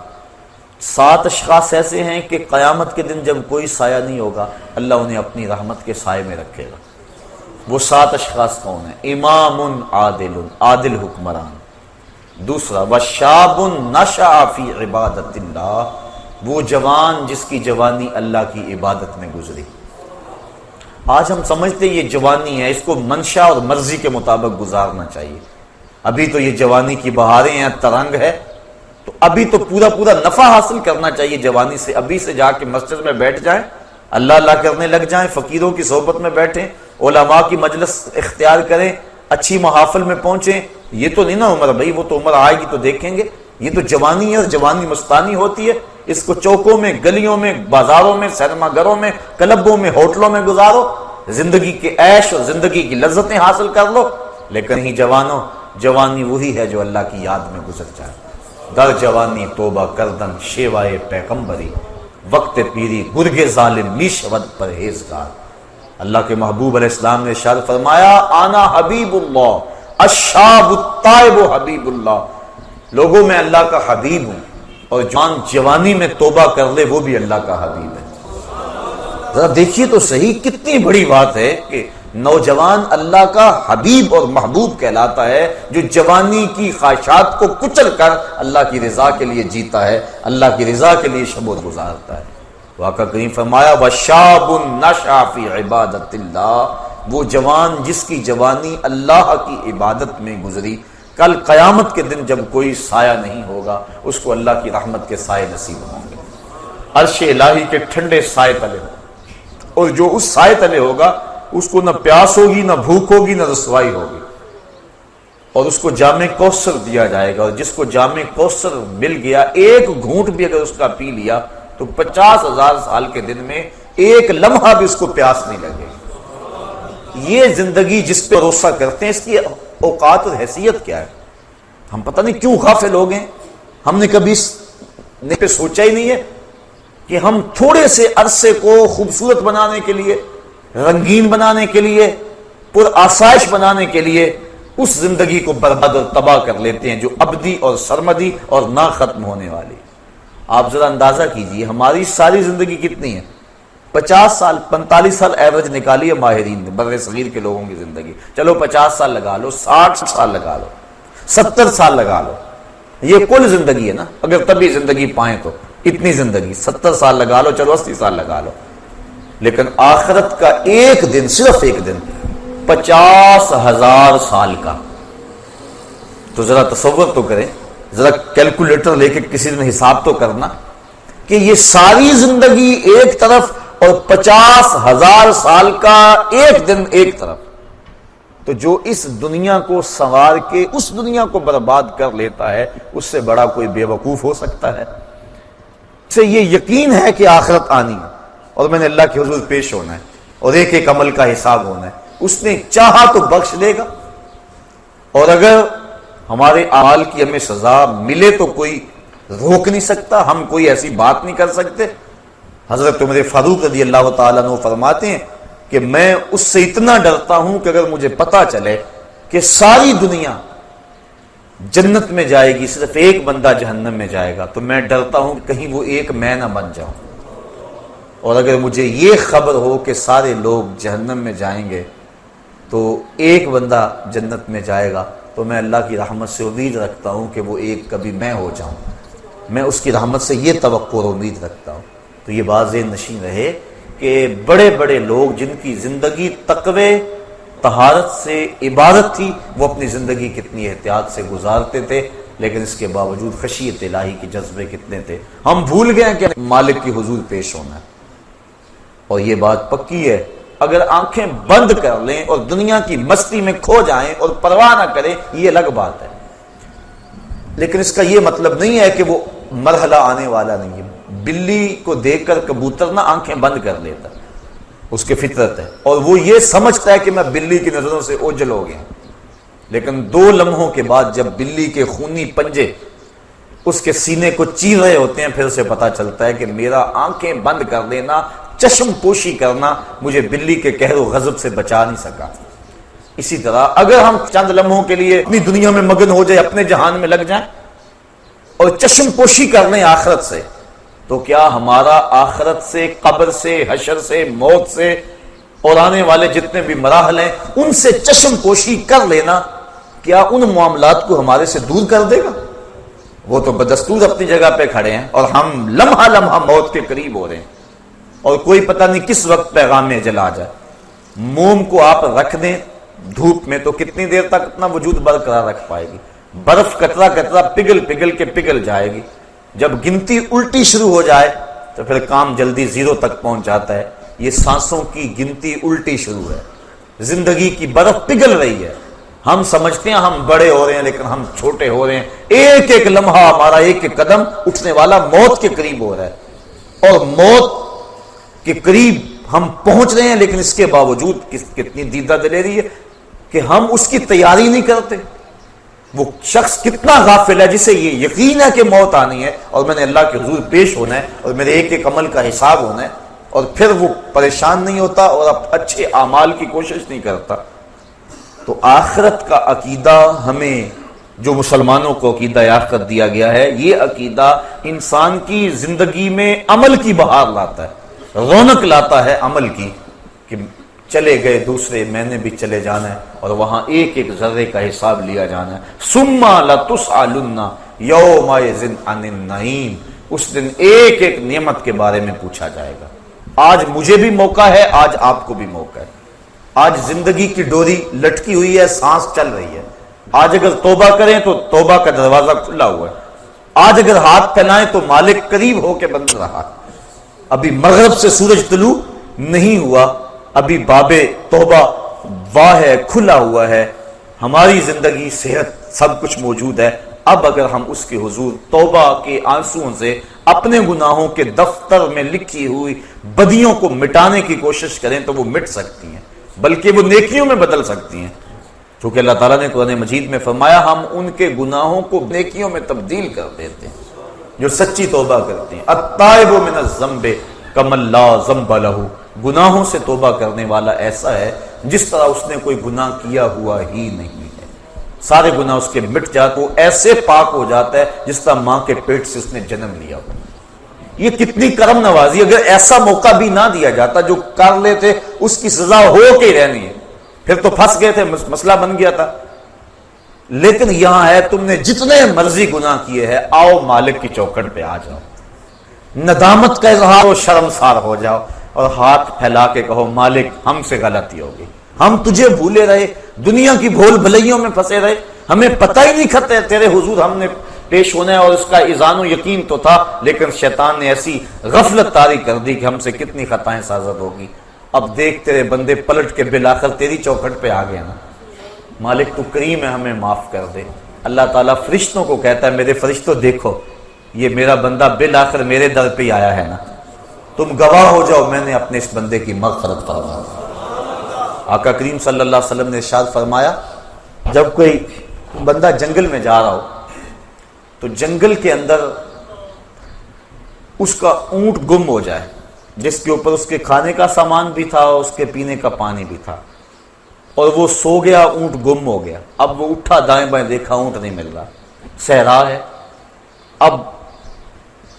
7 اشخاص ایسے ہیں کہ قیامت کے دن جب کوئی سایہ نہیں ہوگا اللہ انہیں اپنی رحمت کے سائے میں رکھے گا۔ وہ 7 اشخاص کون ہیں؟ امام عادل، عادل حکمران۔ دوسرا وشاب نشأ فی عبادت اللہ، وہ جوان جس کی جوانی اللہ کی عبادت میں گزری۔ آج ہم سمجھتے یہ جوانی ہے، اس کو منشا اور مرضی کے مطابق گزارنا چاہیے۔ ابھی تو یہ جوانی کی بہاریں ہیں، ترنگ ہے، تو ابھی تو پورا نفع حاصل کرنا چاہیے جوانی سے۔ ابھی سے جا کے مسجد میں بیٹھ جائیں، اللہ اللہ کرنے لگ جائیں، فقیروں کی صحبت میں بیٹھیں، علماء کی مجلس اختیار کریں، اچھی محافل میں پہنچیں۔ یہ تو نہیں نا عمر بھائی، وہ تو عمر آئے گی تو دیکھیں گے۔ یہ تو جوانی ہے، اور جوانی مستانی ہوتی ہے، اس کو چوکوں میں، گلیوں میں، بازاروں میں، سینما گھروں میں، کلبوں میں، ہوٹلوں میں گزارو، زندگی کے عیش اور زندگی کی لذتیں حاصل کر لو۔ لیکن ہی جوانوں، جوانی وہی ہے جو اللہ کی یاد میں گزر جائے۔ در جوانی توبہ کردن شیوائے پیغمبری، وقت پیری گرگ ظالم می شود پرہیزگار۔ اللہ کے محبوب علیہ السلام نے ارشاد فرمایا انا حبیب اللہ الشاب التائب حبیب اللہ، لوگوں میں اللہ کا حبیب ہوں، اور جوان جوانی میں توبہ کر لے وہ بھی اللہ کا حبیب ہے۔ ذرا دیکھیے تو صحیح، کتنی بڑی بات ہے کہ نوجوان اللہ کا حبیب اور محبوب کہلاتا ہے، جو جوانی کی خواہشات کو کچل کر اللہ کی رضا کے لیے جیتا ہے، اللہ کی رضا کے لیے شب و روز گزارتا ہے۔ واقعہ کریم فرمایا وَشَابٌ نَشَأَ فِي عِبَادَةِ اللَّهِ، وہ جوان جس کی جوانی اللہ کی عبادت میں گزری، کل قیامت کے دن جب کوئی سایہ نہیں ہوگا اس کو اللہ کی رحمت کے سائے نصیب ہوں گے، عرش الہی کے ٹھنڈے سائے تلے ہوں، اور جو اس سائے تلے ہوگا اس کو نہ پیاس ہوگی، نہ بھوک ہوگی، نہ رسوائی ہوگی، اور اس کو جام کوثر دیا جائے گا، اور جس کو جام کوثر مل گیا ایک گھونٹ بھی اگر اس کا پی لیا تو 50,000 سال کے دن میں ایک لمحہ بھی اس کو پیاس نہیں لگے گی۔ یہ زندگی جس پہ بھروسہ کرتے ہیں اس کی اوقات اور حیثیت کیا ہے؟ ہم پتہ نہیں کیوں غافل ہو گئے، ہم نے کبھی اس پہ سوچا ہی نہیں ہے کہ ہم تھوڑے سے عرصے کو خوبصورت بنانے کے لیے، رنگین بنانے کے لیے، پر آسائش بنانے کے لیے اس زندگی کو برباد اور تباہ کر لیتے ہیں جو ابدی اور سرمدی اور نہ ختم ہونے والی۔ آپ ذرا اندازہ کیجئے ہماری ساری زندگی کتنی ہے؟ 50 سال 45 سال ایوریج نکالی ہے ماہرین نے بر صغیر کے لوگوں کی زندگی. چلو 50 سال لگا لو، 60 سال لگا لو، 70 سال لگا لو، یہ کل زندگی ہے نا. اگر تبھی زندگی پائیں تو اتنی زندگی 70 سال لگا لو، چلو 80 سال لگا لو. لیکن آخرت کا ایک دن، صرف ایک دن 50,000 سال کا. تو ذرا تصور تو کریں، ذرا کیلکولیٹر لے کے کسی دن حساب تو کرنا کہ یہ ساری زندگی ایک طرف اور 50,000 سال کا ایک دن ایک طرف. تو جو اس دنیا کو سنوار کے اس دنیا کو برباد کر لیتا ہے، اس سے بڑا کوئی بے وقوف ہو سکتا ہے؟ سے یہ یقین ہے کہ آخرت آنی ہے اور میں نے اللہ کے حضور پیش ہونا ہے اور ایک ایک عمل کا حساب ہونا ہے. اس نے چاہا تو بخش دے گا، اور اگر ہمارے اعمال کی ہمیں سزا ملے تو کوئی روک نہیں سکتا، ہم کوئی ایسی بات نہیں کر سکتے. حضرت عمر فاروق رضی اللہ تعالیٰ عنہ فرماتے ہیں کہ میں اس سے اتنا ڈرتا ہوں کہ اگر مجھے پتا چلے کہ ساری دنیا جنت میں جائے گی، صرف ایک بندہ جہنم میں جائے گا، تو میں ڈرتا ہوں کہ کہیں وہ ایک میں نہ بن جاؤں. اور اگر مجھے یہ خبر ہو کہ سارے لوگ جہنم میں جائیں گے تو ایک بندہ جنت میں جائے گا، تو میں اللہ کی رحمت سے امید رکھتا ہوں کہ وہ ایک کبھی میں ہو جاؤں. میں اس کی رحمت سے یہ توقع اور امید رکھتا ہوں. تو یہ بات ذہن نشین رہے کہ بڑے بڑے لوگ جن کی زندگی تقوی، طہارت سے عبادت تھی، وہ اپنی زندگی کتنی احتیاط سے گزارتے تھے، لیکن اس کے باوجود خشیت الہی کے جذبے کتنے تھے. ہم بھول گئے کہ مالک کی حضور پیش ہونا ہے. اور یہ بات پکی ہے، اگر آنکھیں بند کر لیں اور دنیا کی مستی میں کھو جائیں اور پرواہ نہ کریں، یہ الگ بات ہے. لیکن اس کا یہ مطلب نہیں ہے کہ وہ مرحلہ آنے والا نہیں ہے. بلی کو دیکھ کر کبوتر نہ آنکھیں بند کر لیتا، اس کی فطرت ہے، اور وہ یہ سمجھتا ہے کہ میں بلی کی نظروں سے اوجھل ہو گیا. لیکن 2 لمحوں کے بعد جب بلی کے خونی پنجے اس کے سینے کو چیر رہے ہوتے ہیں، پھر اسے پتا چلتا ہے کہ میرا آنکھیں بند کر دینا، چشم پوشی کرنا مجھے بلی کے قہر و غضب سے بچا نہیں سکا. اسی طرح اگر ہم چند لمحوں کے لیے اپنی دنیا میں مگن ہو جائے، اپنے جہان میں لگ جائیں اور چشم پوشی کر لیں آخرت سے، تو کیا ہمارا آخرت سے، قبر سے، حشر سے، موت سے اور آنے والے جتنے بھی مراحل ہیں ان سے چشم پوشی کر لینا کیا ان معاملات کو ہمارے سے دور کر دے گا؟ وہ تو بدستور اپنی جگہ پہ کھڑے ہیں اور ہم لمحہ لمحہ موت کے قریب ہو رہے ہیں، اور کوئی پتہ نہیں کس وقت پیغام میں جلا جائے. موم کو آپ رکھ دیں دھوپ میں تو کتنی دیر تک اپنا وجود برقرار رکھ پائے گی؟ برف قطرہ قطرہ پگھل پگھل کے پگھل جائے گی. جب گنتی الٹی شروع ہو جائے تو پھر کام جلدی 0 تک پہنچ جاتا ہے. یہ سانسوں کی گنتی الٹی شروع ہے، زندگی کی برف پگھل رہی ہے. ہم سمجھتے ہیں ہم بڑے ہو رہے ہیں، لیکن ہم چھوٹے ہو رہے ہیں. ایک ایک لمحہ ہمارا ایک ایک قدم اٹھنے والا موت کے قریب ہو رہا ہے، اور موت کے قریب ہم پہنچ رہے ہیں، لیکن اس کے باوجود کتنی دیدہ دلیری ہے کہ ہم اس کی تیاری نہیں کرتے. وہ شخص کتنا غافل ہے جسے یہ یقین ہے کہ موت آنی ہے اور میں نے اللہ کے حضور پیش ہونا ہے اور میرے ایک ایک عمل کا حساب ہونا ہے، اور پھر وہ پریشان نہیں ہوتا اور اچھے اعمال کی کوشش نہیں کرتا. تو آخرت کا عقیدہ ہمیں جو مسلمانوں کو عقیدہ آخرت دیا گیا ہے، یہ عقیدہ انسان کی زندگی میں عمل کی بہار لاتا ہے، رونق لاتا ہے عمل کی، کہ چلے گئے دوسرے، میں نے بھی چلے جانا ہے اور وہاں ایک ایک ذرے کا حساب لیا جانا ہے. ثم لتسألن یومئذ عن النعیم، اس دن ایک ایک نعمت کے بارے میں پوچھا جائے گا. آج مجھے بھی موقع ہے، آج آپ کو بھی موقع ہے. آج زندگی کی ڈوری لٹکی ہوئی ہے، سانس چل رہی ہے. آج اگر توبہ کریں تو توبہ کا دروازہ کھلا ہوا ہے. آج اگر ہاتھ پھیلائیں تو مالک قریب ہو کے بند رہا. ابھی مغرب سے سورج طلوع نہیں ہوا، ابھی باب توبہ واہ ہے، کھلا ہوا ہے. ہماری زندگی، صحت، سب کچھ موجود ہے. اب اگر ہم اس کے حضور توبہ کے آنسوؤں سے اپنے گناہوں کے دفتر میں لکھی ہوئی بدیوں کو مٹانے کی کوشش کریں تو وہ مٹ سکتی ہیں، بلکہ وہ نیکیوں میں بدل سکتی ہیں. چونکہ اللہ تعالیٰ نے قرآن مجید میں فرمایا ہم ان کے گناہوں کو نیکیوں میں تبدیل کر دیتے ہیں جو سچی توبہ کرتے ہیں. التائب من الذنب کمن لا ذنب لہ، گناہوں سے توبہ کرنے والا ایسا ہے جس طرح اس نے کوئی گناہ کیا ہوا ہی نہیں ہے. سارے گناہ اس کے مٹ جاتے، وہ ایسے پاک ہو جاتا ہے جس طرح ماں کے پیٹ سے اس نے جنم لیا ہو. یہ کتنی کرم نوازی، اگر ایسا موقع بھی نہ دیا جاتا جو کر لیتے اس کی سزا ہو کے رہنی ہے، پھر تو پھنس گئے تھے، مسئلہ بن گیا تھا۔ لیکن یہاں ہے تم نے جتنے مرضی گناہ کیے ہیں، آؤ مالک کی چوکھٹ پہ آ جاؤ، ندامت کا اظہار ہو، شرمسار ہو جاؤ اور ہاتھ پھیلا کے کہو مالک ہم سے غلطی ہوگی، ہم تجھے بھولے رہے، دنیا کی بھول بھلائیوں میں پھنسے رہے، ہمیں پتہ ہی نہیں کھتے تیرے حضور ہم نے پیش ہونا ہے، اور اس کا اذعان و یقین تو تھا، لیکن شیطان نے ایسی غفلت طاری کر دی کہ ہم سے کتنی خطائیں سازد ہوگی۔ اب دیکھ تیرے بندے پلٹ کے بالآخر تیری چوکھٹ پہ آ گئے نا، مالک تو کریم ہے، ہمیں معاف کر دے۔ اللہ تعالیٰ فرشتوں کو کہتا ہے میرے فرشتوں دیکھو یہ میرا بندہ بالآخر میرے در پہ آیا ہے نا، تم گواہ ہو جاؤ میں نے اپنے اس بندے کی مغفرت فرما۔ آقا کریم صلی اللہ علیہ وسلم نے ارشاد فرمایا جب کوئی بندہ جنگل میں جا رہا ہو تو جنگل کے اندر اس کا اونٹ گم ہو جائے، جس کے اوپر اس کے کھانے کا سامان بھی تھا اور اس کے پینے کا پانی بھی تھا، اور وہ سو گیا، اونٹ گم ہو گیا۔ اب وہ اٹھا دائیں بائیں دیکھا اونٹ نہیں مل رہا، صحرا ہے، اب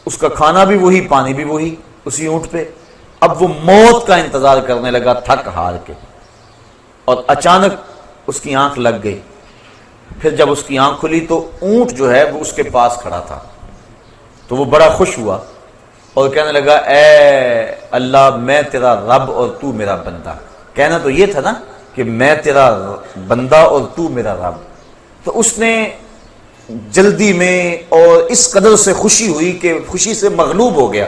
اس کا کھانا بھی وہی پانی بھی وہی اسی اونٹ پہ، اب وہ موت کا انتظار کرنے لگا تھک ہار کے، اور اچانک اس کی آنکھ لگ گئی۔ پھر جب اس کی آنکھ کھلی تو اونٹ جو ہے وہ اس کے پاس کھڑا تھا، تو وہ بڑا خوش ہوا اور کہنے لگا اے اللہ میں تیرا رب اور تو میرا بندہ۔ کہنا تو یہ تھا نا کہ میں تیرا بندہ اور تو میرا رب۔ تو اس نے جلدی میں اور اس قدر سے خوشی ہوئی کہ خوشی سے مغلوب ہو گیا،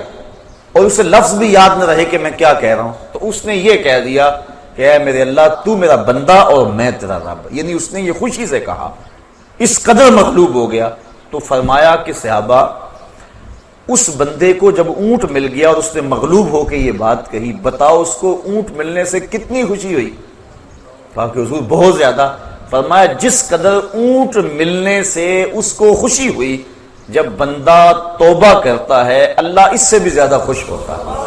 اور اسے لفظ بھی یاد نہ رہے کہ میں کیا کہہ رہا ہوں، تو اس نے یہ کہہ دیا کہ اے میرے اللہ تو میرا بندہ اور میں تیرا رب، یعنی اس نے یہ خوشی سے کہا، اس قدر مغلوب ہو گیا۔ تو فرمایا کہ صحابہ اس بندے کو جب اونٹ مل گیا اور اس نے مغلوب ہو کے یہ بات کہی، بتاؤ اس کو اونٹ ملنے سے کتنی خوشی ہوئی؟ کہا کہ حضور بہت زیادہ۔ فرمایا جس قدر اونٹ ملنے سے اس کو خوشی ہوئی، جب بندہ توبہ کرتا ہے اللہ اس سے بھی زیادہ خوش ہوتا ہے۔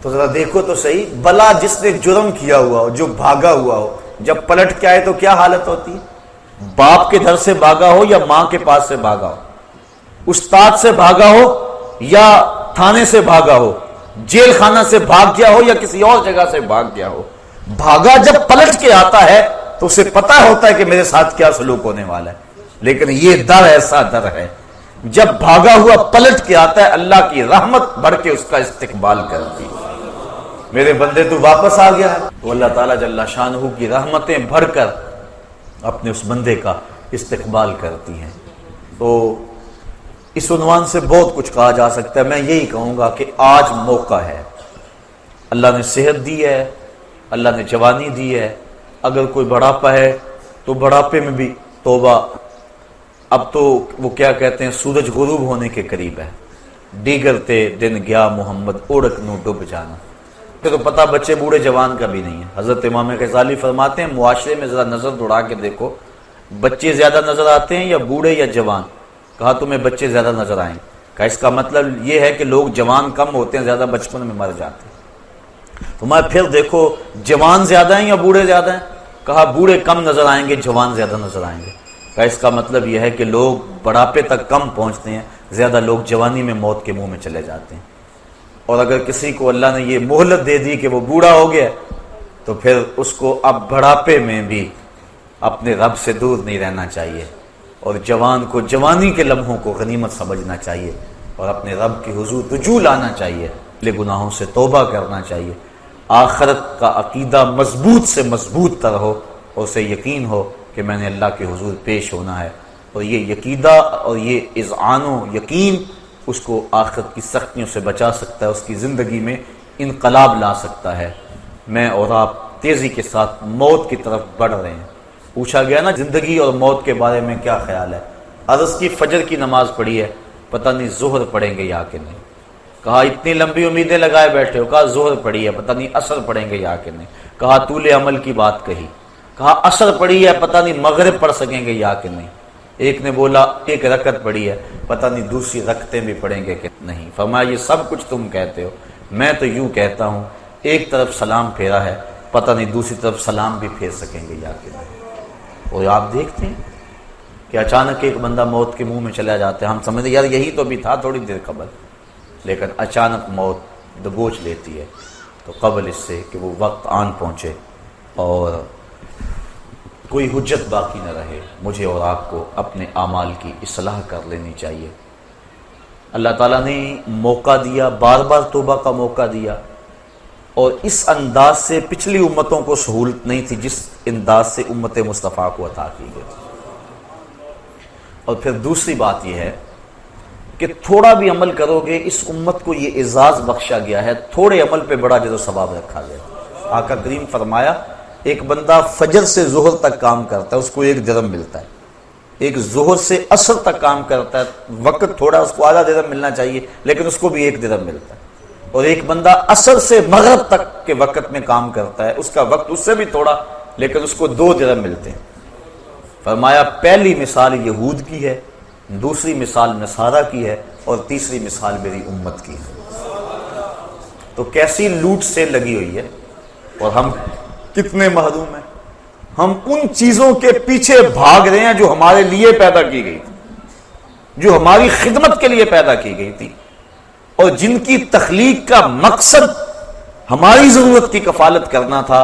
تو ذرا دیکھو تو صحیح، بلا جس نے جرم کیا ہوا ہو، جو بھاگا ہوا ہو، جب پلٹ کے آئے تو کیا حالت ہوتی ہے؟ باپ کے گھر سے بھاگا ہو یا ماں کے پاس سے بھاگا ہو، استاد سے بھاگا ہو یا تھانے سے بھاگا ہو، جیل خانہ سے بھاگ گیا ہو یا کسی اور جگہ سے بھاگ گیا ہو، بھاگا جب پلٹ کے آتا ہے تو اسے پتہ ہوتا ہے کہ میرے ساتھ کیا سلوک ہونے والا ہے، لیکن یہ ڈر ایسا ڈر ہے جب بھاگا ہوا پلٹ کے آتا ہے اللہ کی رحمت بڑھ کے اس کا استقبال کرتی ہے۔ میرے بندے تو واپس آ گیا ہے، تو اللہ تعالیٰ جل شانہ کی رحمتیں بھر کر اپنے اس بندے کا استقبال کرتی ہیں۔ تو اس عنوان سے بہت کچھ کہا جا سکتا ہے، میں یہی کہوں گا کہ آج موقع ہے، اللہ نے صحت دی ہے، اللہ نے جوانی دی ہے، اگر کوئی بڑھاپا ہے تو بڑھاپے میں بھی توبہ۔ اب تو وہ کیا کہتے ہیں سورج غروب ہونے کے قریب ہے، دیگرتے دن گیا محمد اوڑک نو ڈوب جانا، کہ تو پتہ بچے بوڑھے جوان کا بھی نہیں ہے۔ حضرت امام غزالی فرماتے ہیں معاشرے میں ذرا نظر دوڑا کے دیکھو، بچے زیادہ نظر آتے ہیں یا بوڑھے یا جوان؟ کہا تمہیں بچے زیادہ نظر آئیں۔ کہا اس کا مطلب یہ ہے کہ لوگ جوان کم ہوتے ہیں، زیادہ بچپن میں مر جاتے ہیں۔ تو میں پھر دیکھو جوان زیادہ ہیں یا بوڑھے زیادہ ہیں؟ کہا بوڑھے کم نظر آئیں گے، جوان زیادہ نظر آئیں گے۔ کہا اس کا مطلب یہ ہے کہ لوگ بڑھاپے تک کم پہنچتے ہیں، زیادہ لوگ جوانی میں موت کے منہ میں چلے جاتے ہیں۔ اور اگر کسی کو اللہ نے یہ مہلت دے دی کہ وہ بوڑھا ہو گیا تو پھر اس کو اب بڑھاپے میں بھی اپنے رب سے دور نہیں رہنا چاہیے، اور جوان کو جوانی کے لمحوں کو غنیمت سمجھنا چاہیے اور اپنے رب کی حضور رجوع لانا چاہیے، لے گناہوں سے توبہ کرنا چاہیے، آخرت کا عقیدہ مضبوط سے مضبوط تر ہو اور اسے یقین ہو کہ میں نے اللہ کے حضور پیش ہونا ہے، اور یہ عقیدہ اور یہ اذعان و یقین اس کو آخرت کی سختیوں سے بچا سکتا ہے، اس کی زندگی میں انقلاب لا سکتا ہے۔ میں اور آپ تیزی کے ساتھ موت کی طرف بڑھ رہے ہیں۔ پوچھا گیا نا زندگی اور موت کے بارے میں کیا خیال ہے؟ عرض کی فجر کی نماز پڑھی ہے، پتہ نہیں ظہر پڑھیں گے یا کہ نہیں۔ کہا اتنی لمبی امیدیں لگائے بیٹھے ہو، کہا ظہر پڑھی ہے، پتہ نہیں عصر پڑھیں گے یا کہ نہیں۔ کہا طول عمل کی بات کہی، کہا عصر پڑھی ہے، پتہ نہیں مغرب پڑھ سکیں گے یا کہ نہیں۔ ایک نے بولا ایک رکعت پڑھی ہے، پتہ نہیں دوسری رکعتیں بھی پڑھیں گے کہ نہیں۔ فرمایا یہ سب کچھ تم کہتے ہو، میں تو یوں کہتا ہوں ایک طرف سلام پھیرا ہے، پتہ نہیں دوسری طرف سلام بھی پھیر سکیں گے یا کہ نہیں۔ اور آپ دیکھتے ہیں کہ اچانک ایک بندہ موت کے منہ میں چلا جاتا ہے، ہم سمجھتے یار یہی تو بھی تھا تھوڑی دیر قبل، لیکن اچانک موت دبوچ لیتی ہے، تو قبل اس سے کہ وہ وقت آن پہنچے اور کوئی حجت باقی نہ رہے، مجھے اور آپ کو اپنے اعمال کی اصلاح کر لینی چاہیے۔ اللہ تعالیٰ نے موقع دیا، بار بار توبہ کا موقع دیا، اور اس انداز سے پچھلی امتوں کو سہولت نہیں تھی جس انداز سے امت مصطفیٰ کو عطا کی گئی تھی۔ اور پھر دوسری بات یہ ہے کہ تھوڑا بھی عمل کرو گے، اس امت کو یہ اعزاز بخشا گیا ہے، تھوڑے عمل پہ بڑا اجر و ثواب رکھا گیا۔ آقا کریم فرمایا ایک بندہ فجر سے ظہر تک کام کرتا ہے، اس کو 1 درہم ملتا ہے۔ ایک ظہر سے عصر تک کام کرتا ہے، وقت تھوڑا، اس کو آدھا درہم ملنا چاہیے، لیکن اس کو بھی 1 درہم ملتا ہے۔ اور ایک بندہ عصر سے مغرب تک کے وقت میں کام کرتا ہے، اس کا وقت اس سے بھی تھوڑا، لیکن اس کو 2 درہم ملتے ہیں۔ فرمایا پہلی مثال یہود کی ہے، دوسری مثال نصارہ کی ہے، اور تیسری مثال میری امت کی ہے۔ تو کیسی لوٹ سے لگی ہوئی ہے، اور ہم کتنے محروم ہیں۔ ہم ان چیزوں کے پیچھے بھاگ رہے ہیں جو ہمارے لیے پیدا کی گئی تھی، جو ہماری خدمت کے لیے پیدا کی گئی تھی، اور جن کی تخلیق کا مقصد ہماری ضرورت کی کفالت کرنا تھا،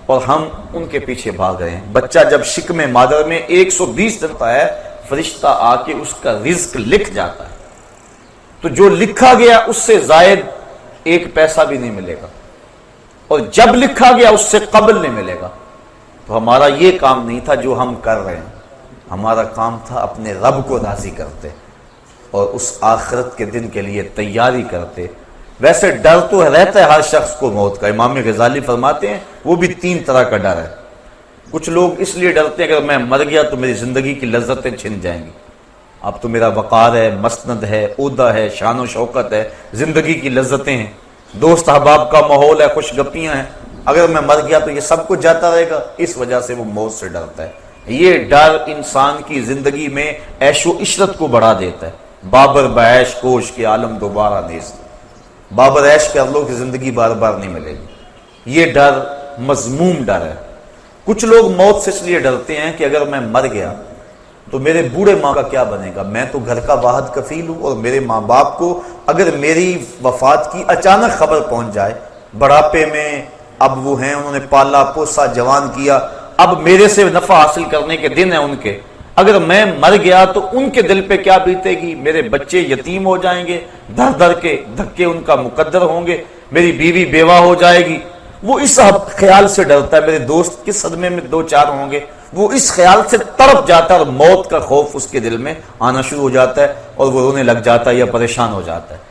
اور ہم ان کے پیچھے بھاگ رہے ہیں۔ بچہ جب شکم مادر میں 120 دن کا ہے، فرشتہ آ کے اس کا رزق لکھ جاتا ہے، تو جو لکھا گیا اس سے زائد 1 پیسہ بھی نہیں ملے گا، اور جب لکھا گیا اس سے قبل نہیں ملے گا۔ تو ہمارا یہ کام نہیں تھا جو ہم کر رہے ہیں، ہمارا کام تھا اپنے رب کو راضی کرتے اور اس آخرت کے دن کے لیے تیاری کرتے۔ ویسے ڈر تو رہتا ہے ہر شخص کو موت کا، امام غزالی فرماتے ہیں وہ بھی 3 طرح کا ڈر ہے۔ کچھ لوگ اس لیے ڈرتے ہیں کہ اگر میں مر گیا تو میری زندگی کی لذتیں چھن جائیں گی، اب تو میرا وقار ہے، مسند ہے، عہدہ ہے، شان و شوکت ہے، زندگی کی لذتیں ہیں، دوست احباب کا ماحول ہے، خوش گپیاں ہیں، اگر میں مر گیا تو یہ سب کچھ جاتا رہے گا، اس وجہ سے وہ موت سے ڈرتا ہے۔ یہ ڈر انسان کی زندگی میں عیش و عشرت کو بڑھا دیتا ہے۔ بابر بعیش کوش کے عالم دوبارہ نیست، بابر عیش کر لو کہ زندگی بار بار نہیں ملے گی۔ یہ ڈر مذموم ڈر ہے۔ کچھ لوگ موت سے اس لیے ڈرتے ہیں کہ اگر میں مر گیا تو میرے بوڑھے ماں کا کیا بنے گا، میں تو گھر کا واحد کفیل ہوں، اور میرے ماں باپ کو اگر میری وفات کی اچانک خبر پہنچ جائے، بڑھاپے میں اب وہ ہیں، انہوں نے پالا پوسا جوان کیا، اب میرے سے نفع حاصل کرنے کے دن ہیں ان کے، اگر میں مر گیا تو ان کے دل پہ کیا بیتے گی، میرے بچے یتیم ہو جائیں گے، در در کے دھکے ان کا مقدر ہوں گے، میری بیوی بیوہ ہو جائے گی۔ وہ اس خیال سے ڈرتا ہے، میرے دوست کس صدمے میں 2-4 ہوں گے، وہ اس خیال سے تڑپ جاتا ہے، اور موت کا خوف اس کے دل میں آنا شروع ہو جاتا ہے، اور وہ رونے لگ جاتا ہے یا پریشان ہو جاتا ہے۔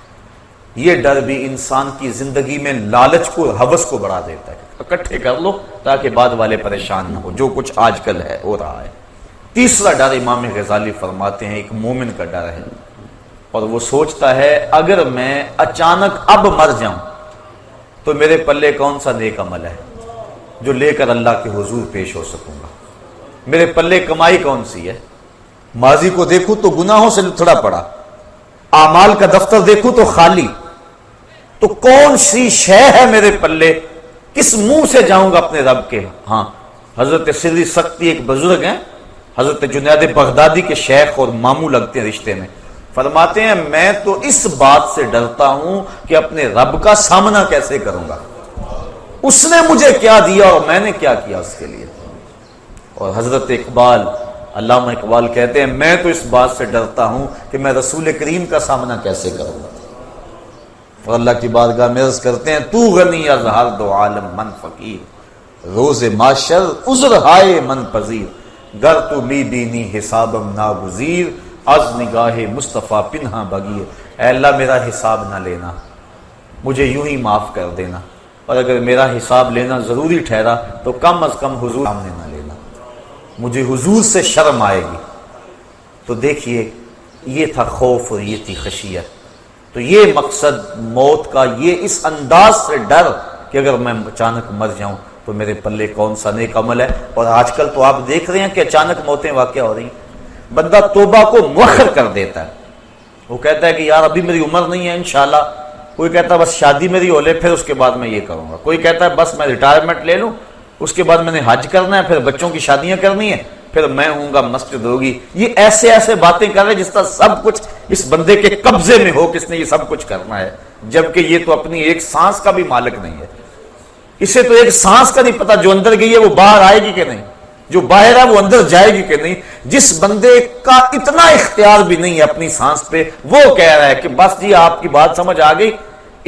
یہ ڈر بھی انسان کی زندگی میں لالچ کو، ہوس کو بڑھا دیتا ہے، اکٹھے کر لو تاکہ بعد والے پریشان نہ ہو، جو کچھ آج کل ہے ہو رہا ہے۔ تیسرا ڈر امام غزالی فرماتے ہیں ایک مومن کا ڈر ہے، اور وہ سوچتا ہے اگر میں اچانک اب مر جاؤں تو میرے پلے کون سا نیک عمل ہے جو لے کر اللہ کے حضور پیش ہو سکوں گا، میرے پلے کمائی کون سی ہے۔ ماضی کو دیکھوں تو گناہوں سے لتھڑا پڑا، اعمال کا دفتر دیکھوں تو خالی، تو کون سی شے ہے میرے پلے، کس منہ سے جاؤں گا اپنے رب کے ہاں۔ حضرت سری سختی ایک بزرگ ہیں، حضرت جنید بغدادی کے شیخ اور ماموں لگتے ہیں رشتے میں، فرماتے ہیں میں تو اس بات سے ڈرتا ہوں کہ اپنے رب کا سامنا کیسے کروں گا، اس نے مجھے کیا دیا اور میں نے کیا کیا اس کے لیے۔ اور حضرت اقبال، علامہ اقبال کہتے ہیں میں تو اس بات سے ڈرتا ہوں کہ میں رسول کریم کا سامنا کیسے کروں گا۔ اور اللہ کی بارگاہ میں عرض کرتے ہیں تو غنی از ہر دو عالم من فقیر، روز معاشر عذر ہائے من پذیر، گر تو می بینی حسابم ناگزیر، از نگاہ مصطفیٰ پنہا بگیر۔ اے اللہ میرا حساب نہ لینا، مجھے یوں ہی معاف کر دینا، اور اگر میرا حساب لینا ضروری ٹھہرا تو کم از کم حضور سامنے نہ لینا، مجھے حضور سے شرم آئے گی۔ تو دیکھیے یہ تھا خوف اور یہ تھی خشیت۔ تو یہ مقصد موت کا، یہ اس انداز سے ڈر کہ اگر میں اچانک مر جاؤں تو میرے پلے کون سا نیک عمل ہے۔ اور آج کل تو آپ دیکھ رہے ہیں کہ اچانک موتیں واقع ہو رہی ہیں، بندہ توبہ کو مؤخر کر دیتا ہے، وہ کہتا ہے کہ یار ابھی میری عمر نہیں ہے انشاءاللہ، کوئی کہتا ہے بس شادی میری ہو لے پھر اس کے بعد میں یہ کروں گا، کوئی کہتا ہے بس میں ریٹائرمنٹ لے لوں اس کے بعد میں نے حج کرنا ہے پھر بچوں کی شادیاں کرنی ہیں پھر میں ہوں گا مسجد ہوگی. یہ ایسے ایسے باتیں کر رہے جس طرح سب کچھ اس بندے کے قبضے میں ہو, کس نے یہ سب کچھ کرنا ہے, جبکہ یہ تو اپنی ایک سانس کا بھی مالک نہیں ہے. اسے تو ایک سانس کا نہیں پتا, جو اندر گئی ہے وہ باہر آئے گی کہ نہیں, جو باہر ہے وہ اندر جائے گی کہ نہیں. جس بندے کا اتنا اختیار بھی نہیں ہے اپنی سانس پہ, وہ کہہ رہا ہے کہ بس جی آپ کی بات سمجھ آ گئی,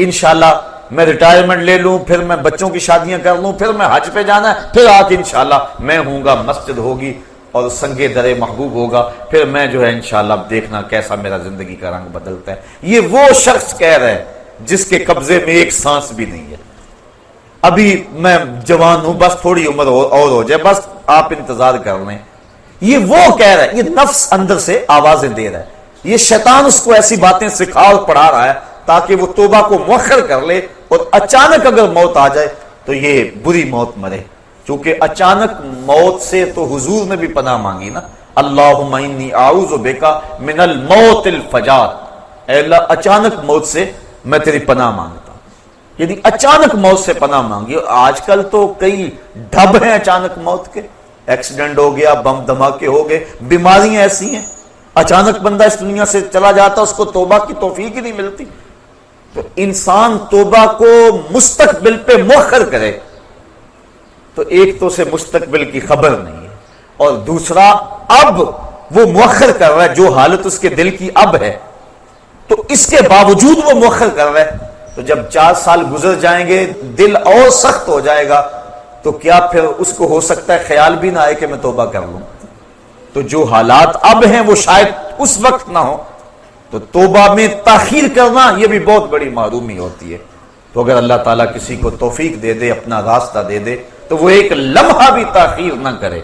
انشاءاللہ میں ریٹائرمنٹ لے لوں, پھر میں بچوں کی شادیاں کر لوں, پھر میں حج پہ جانا ہے, پھر آ کے انشاءاللہ میں ہوں گا مسجد ہوگی اور سنگے درے محبوب ہوگا, پھر میں جو ہے انشاءاللہ دیکھنا کیسا میرا زندگی کا رنگ بدلتا ہے. یہ وہ شخص کہہ رہا ہے جس کے قبضے میں ایک سانس بھی نہیں ہے. ابھی میں جوان ہوں, بس تھوڑی عمر اور ہو جائے, بس آپ انتظار کر لیں. یہ وہ کہہ رہا ہے, یہ نفس اندر سے آوازیں دے رہا ہے, یہ شیطان اس کو ایسی باتیں سکھا اور پڑھا رہا ہے تاکہ وہ توبہ کو مؤخر کر لے, اور اچانک اگر موت آ جائے تو یہ بری موت مرے. چونکہ اچانک موت سے تو حضور نے بھی پناہ مانگی نا, اللہم انی اعوذ بک من الموت الفجاۃ, اے اللہ اچانک موت سے میں تیری پناہ مانگتا ہوں. یعنی اچانک موت سے پناہ مانگی. آج کل تو کئی ڈھب ہیں اچانک موت کے, ایکسیڈنٹ ہو گیا, بم دھماکے ہو گئے, بیماریاں ایسی ہیں, اچانک بندہ اس دنیا سے چلا جاتا, اس کو توبہ کی توفیق ہی نہیں ملتی. تو انسان توبہ کو مستقبل پہ مؤخر کرے تو ایک تو اسے مستقبل کی خبر نہیں ہے, اور دوسرا اب وہ مؤخر کر رہا ہے جو حالت اس کے دل کی اب ہے, تو اس کے باوجود وہ مؤخر کر رہا ہے. تو جب 4 سال گزر جائیں گے, دل اور سخت ہو جائے گا, تو کیا پھر اس کو ہو سکتا ہے خیال بھی نہ آئے کہ میں توبہ کر لوں. تو جو حالات اب ہیں وہ شاید اس وقت نہ ہو, تو توبہ میں تاخیر کرنا یہ بھی بہت بڑی محرومی ہوتی ہے. تو اگر اللہ تعالیٰ کسی کو توفیق دے دے, اپنا راستہ دے دے, تو وہ ایک لمحہ بھی تاخیر نہ کرے,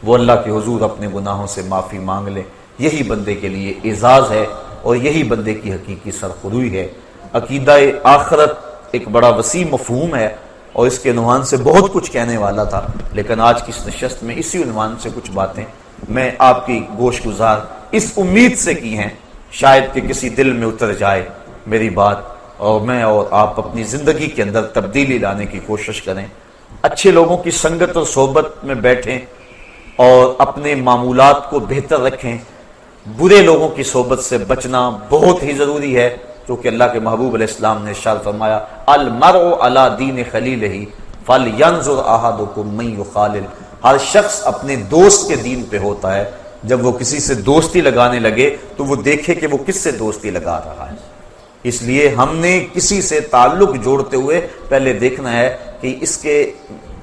وہ اللہ کے حضور اپنے گناہوں سے معافی مانگ لے. یہی بندے کے لیے اعزاز ہے, اور یہی بندے کی حقیقی سرخروئی ہے. عقیدہ آخرت ایک بڑا وسیع مفہوم ہے, اور اس کے عنوان سے بہت کچھ کہنے والا تھا, لیکن آج کی اس نشست میں اسی عنوان سے کچھ باتیں میں آپ کی گوش گزار اس امید سے کی ہیں شاید کہ کسی دل میں اتر جائے میری بات, اور میں اور آپ اپنی زندگی کے اندر تبدیلی لانے کی کوشش کریں. اچھے لوگوں کی سنگت اور صحبت میں بیٹھیں اور اپنے معمولات کو بہتر رکھیں. برے لوگوں کی صحبت سے بچنا بہت ہی ضروری ہے, کیونکہ اللہ کے محبوب علیہ السلام نے ارشاد فرمایا المرء علی دین خلیلہ فلینظر احدکم من یخالل. ہر شخص اپنے دوست کے دین پہ ہوتا ہے. جب وہ کسی سے دوستی لگانے لگے تو وہ دیکھے کہ وہ کس سے دوستی لگا رہا ہے. اس لیے ہم نے کسی سے تعلق جوڑتے ہوئے پہلے دیکھنا ہے کہ اس کے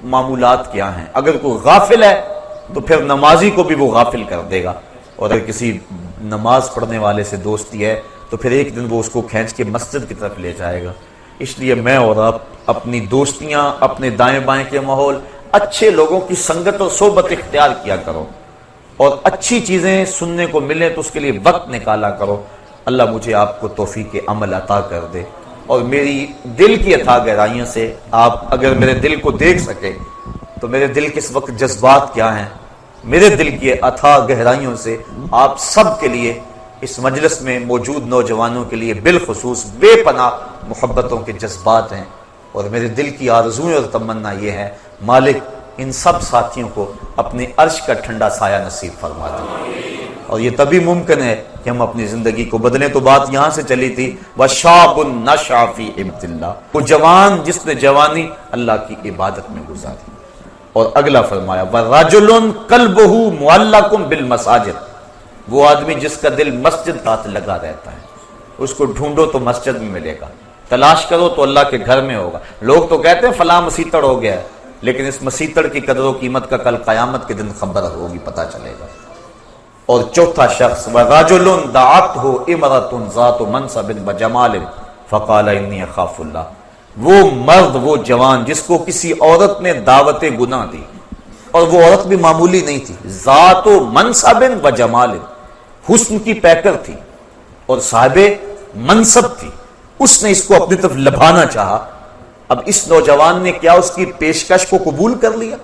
معمولات کیا ہیں. اگر کوئی غافل ہے تو پھر نمازی کو بھی وہ غافل کر دے گا, اور اگر کسی نماز پڑھنے والے سے دوستی ہے تو پھر ایک دن وہ اس کو کھینچ کے مسجد کی طرف لے جائے گا. اس لیے میں اور آپ اپنی دوستیاں, اپنے دائیں بائیں کے ماحول, اچھے لوگوں کی سنگت اور صحبت اختیار کیا کرو, اور اچھی چیزیں سننے کو ملیں تو اس کے لیے وقت نکالا کرو. اللہ مجھے آپ کو توفیق عمل عطا کر دے, اور میری دل کی اتھا گہرائیوں سے آپ اگر میرے دل کو دیکھ سکے تو میرے دل کے اس وقت جذبات کیا ہیں, میرے دل کی اتھا گہرائیوں سے آپ سب کے لیے, اس مجلس میں موجود نوجوانوں کے لیے بالخصوص بے پناہ محبتوں کے جذبات ہیں. اور میرے دل کی آرزویں اور تمنا یہ ہے مالک ان سب ساتھیوں کو اپنے عرش کا ٹھنڈا سایہ نصیب فرما دے. اور یہ تبھی ممکن ہے کہ ہم اپنی زندگی کو بدلیں. تو بات یہاں سے چلی تھی وَشَابٌ نَشَأَ فِي عِبَادَةِ اللَّهِ, وہ جوان جس نے جوانی اللہ کی عبادت میں گزاری. اور اگلا فرمایا وَرَجُلٌ قَلْبُهُ مُعَلَّقٌ بِالْمَسَاجِدِ, وہ آدمی جس کا دل مسجد ساتھ لگا رہتا ہے. اس کو ڈھونڈو تو مسجد میں ملے گا, تلاش کرو تو اللہ کے گھر میں ہوگا. لوگ تو کہتے ہیں فلاں مسیتڑ ہو گیا ہے, لیکن اس مسیتڑ کی قدر و قیمت کا کل قیامت کے دن خبر ہوگی, پتہ چلے گا. اور چوتھا شخص وَرَجُلٌ دَعَتْهُ امْرَأَةٌ ذَاتُ مَنْصَبٍ وَجَمَالٍ فَقَالَ إِنِّي أَخَافُ اللَّهَ, وہ مرد, وہ جوان جس کو کسی عورت نے دعوت گناہ دی, اور وہ عورت بھی معمولی نہیں تھی, ذات و منصب و جمال, حسن کی پیکر تھی اور صاحب منصب تھی. اس نے اس کو اپنی طرف لبھانا چاہا. اب اس نوجوان نے کیا اس کی پیشکش کو قبول کر لیا؟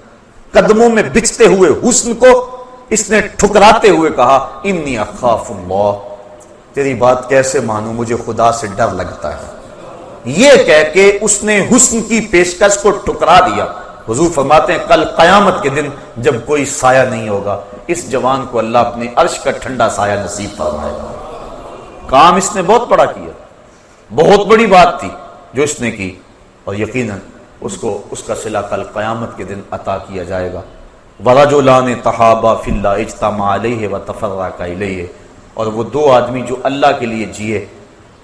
قدموں میں بچھتے ہوئے حسن کو اس نے ٹھکراتے ہوئے کہا انی اخاف اللہ, تیری بات کیسے مانوں, مجھے خدا سے ڈر لگتا ہے. یہ کہہ کے اس نے حسن کی پیشکش کو ٹھکرا دیا, حضور فرماتے ہیں کل قیامت کے دن جب کوئی سایہ نہیں ہوگا، اس جوان کو اللہ اپنے عرش کا ٹھنڈا سایہ نصیب فرمائے گا۔ کام اس نے بہت بڑا کیا، بہت بڑی بات تھی جو اس نے کی، اور یقیناً اس کو اس کا صلہ کل قیامت کے دن عطا کیا جائے گا۔ وَرَجُلَانِ تَحَابَا فِي اللَّهِ اجْتَمَعَا عَلَيْهِ وَتَفَرَّقَا إِلَيْهِ، اور وہ دو آدمی جو اللہ کے لیے جیے،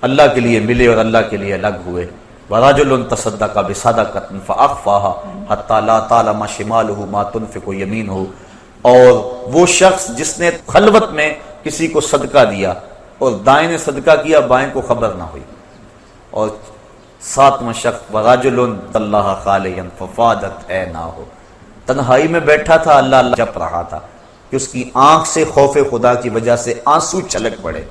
اللہ کے لیے ملے اور اللہ کے لیے الگ ہوئے۔ وَرَجُلٌ تَصَدَّقَ بِصَدَقَةٍ فَأَخْفَاهَا حَتَّى لَا تَعْلَمَ شِمَالُهُ مَا تُنْفِقُ يَمِينُهُ، اور وہ شخص جس نے خلوت میں کسی کو صدقہ دیا اور دائیں نے صدقہ کیا، بائیں کو خبر نہ ہوئی۔ اور ساتواں شخص وَرَجُلٌ اللَّهَ خَالِيًا فَفَاضَتْ عَيْنَاهُ، تنہائی میں بیٹھا تھا، اللہ اللہ جپ رہا تھا کہ اس کی آنکھ سے خوف خدا کی وجہ سے آنسو چھلک پڑے۔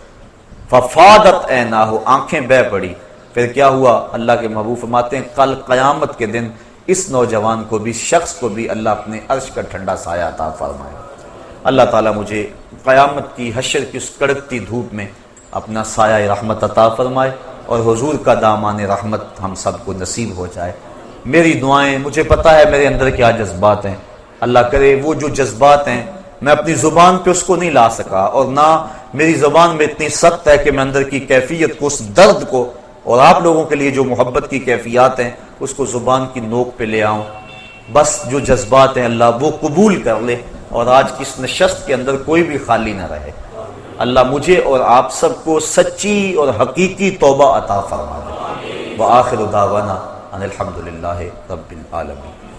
فَفَاضَتْ عَيْنَاهُ، آنکھیں بہہ پڑی۔ پھر کیا ہوا؟ اللہ کے محبوب فرماتے ہیں کل قیامت کے دن اس نوجوان کو بھی، شخص کو بھی اللہ اپنے عرش کا ٹھنڈا سایہ عطا فرمائے۔ اللہ تعالیٰ مجھے قیامت کی حشر کی اس کڑکتی دھوپ میں اپنا سایہ رحمت عطا فرمائے، اور حضور کا دامان رحمت ہم سب کو نصیب ہو جائے۔ میری دعائیں، مجھے پتہ ہے میرے اندر کیا جذبات ہیں، اللہ کرے وہ جو جذبات ہیں میں اپنی زبان پہ اس کو نہیں لا سکا، اور نہ میری زبان میں اتنی سخت ہے کہ میں اندر کی کیفیت کو، اس درد کو، اور آپ لوگوں کے لیے جو محبت کی کیفیات ہیں اس کو زبان کی نوک پہ لے آؤں۔ بس جو جذبات ہیں اللہ وہ قبول کر لے، اور آج کی اس نشست کے اندر کوئی بھی خالی نہ رہے۔ اللہ مجھے اور آپ سب کو سچی اور حقیقی توبہ عطا فرما دے۔ وآخر دعوانا ان الحمدللہ رب العالمین۔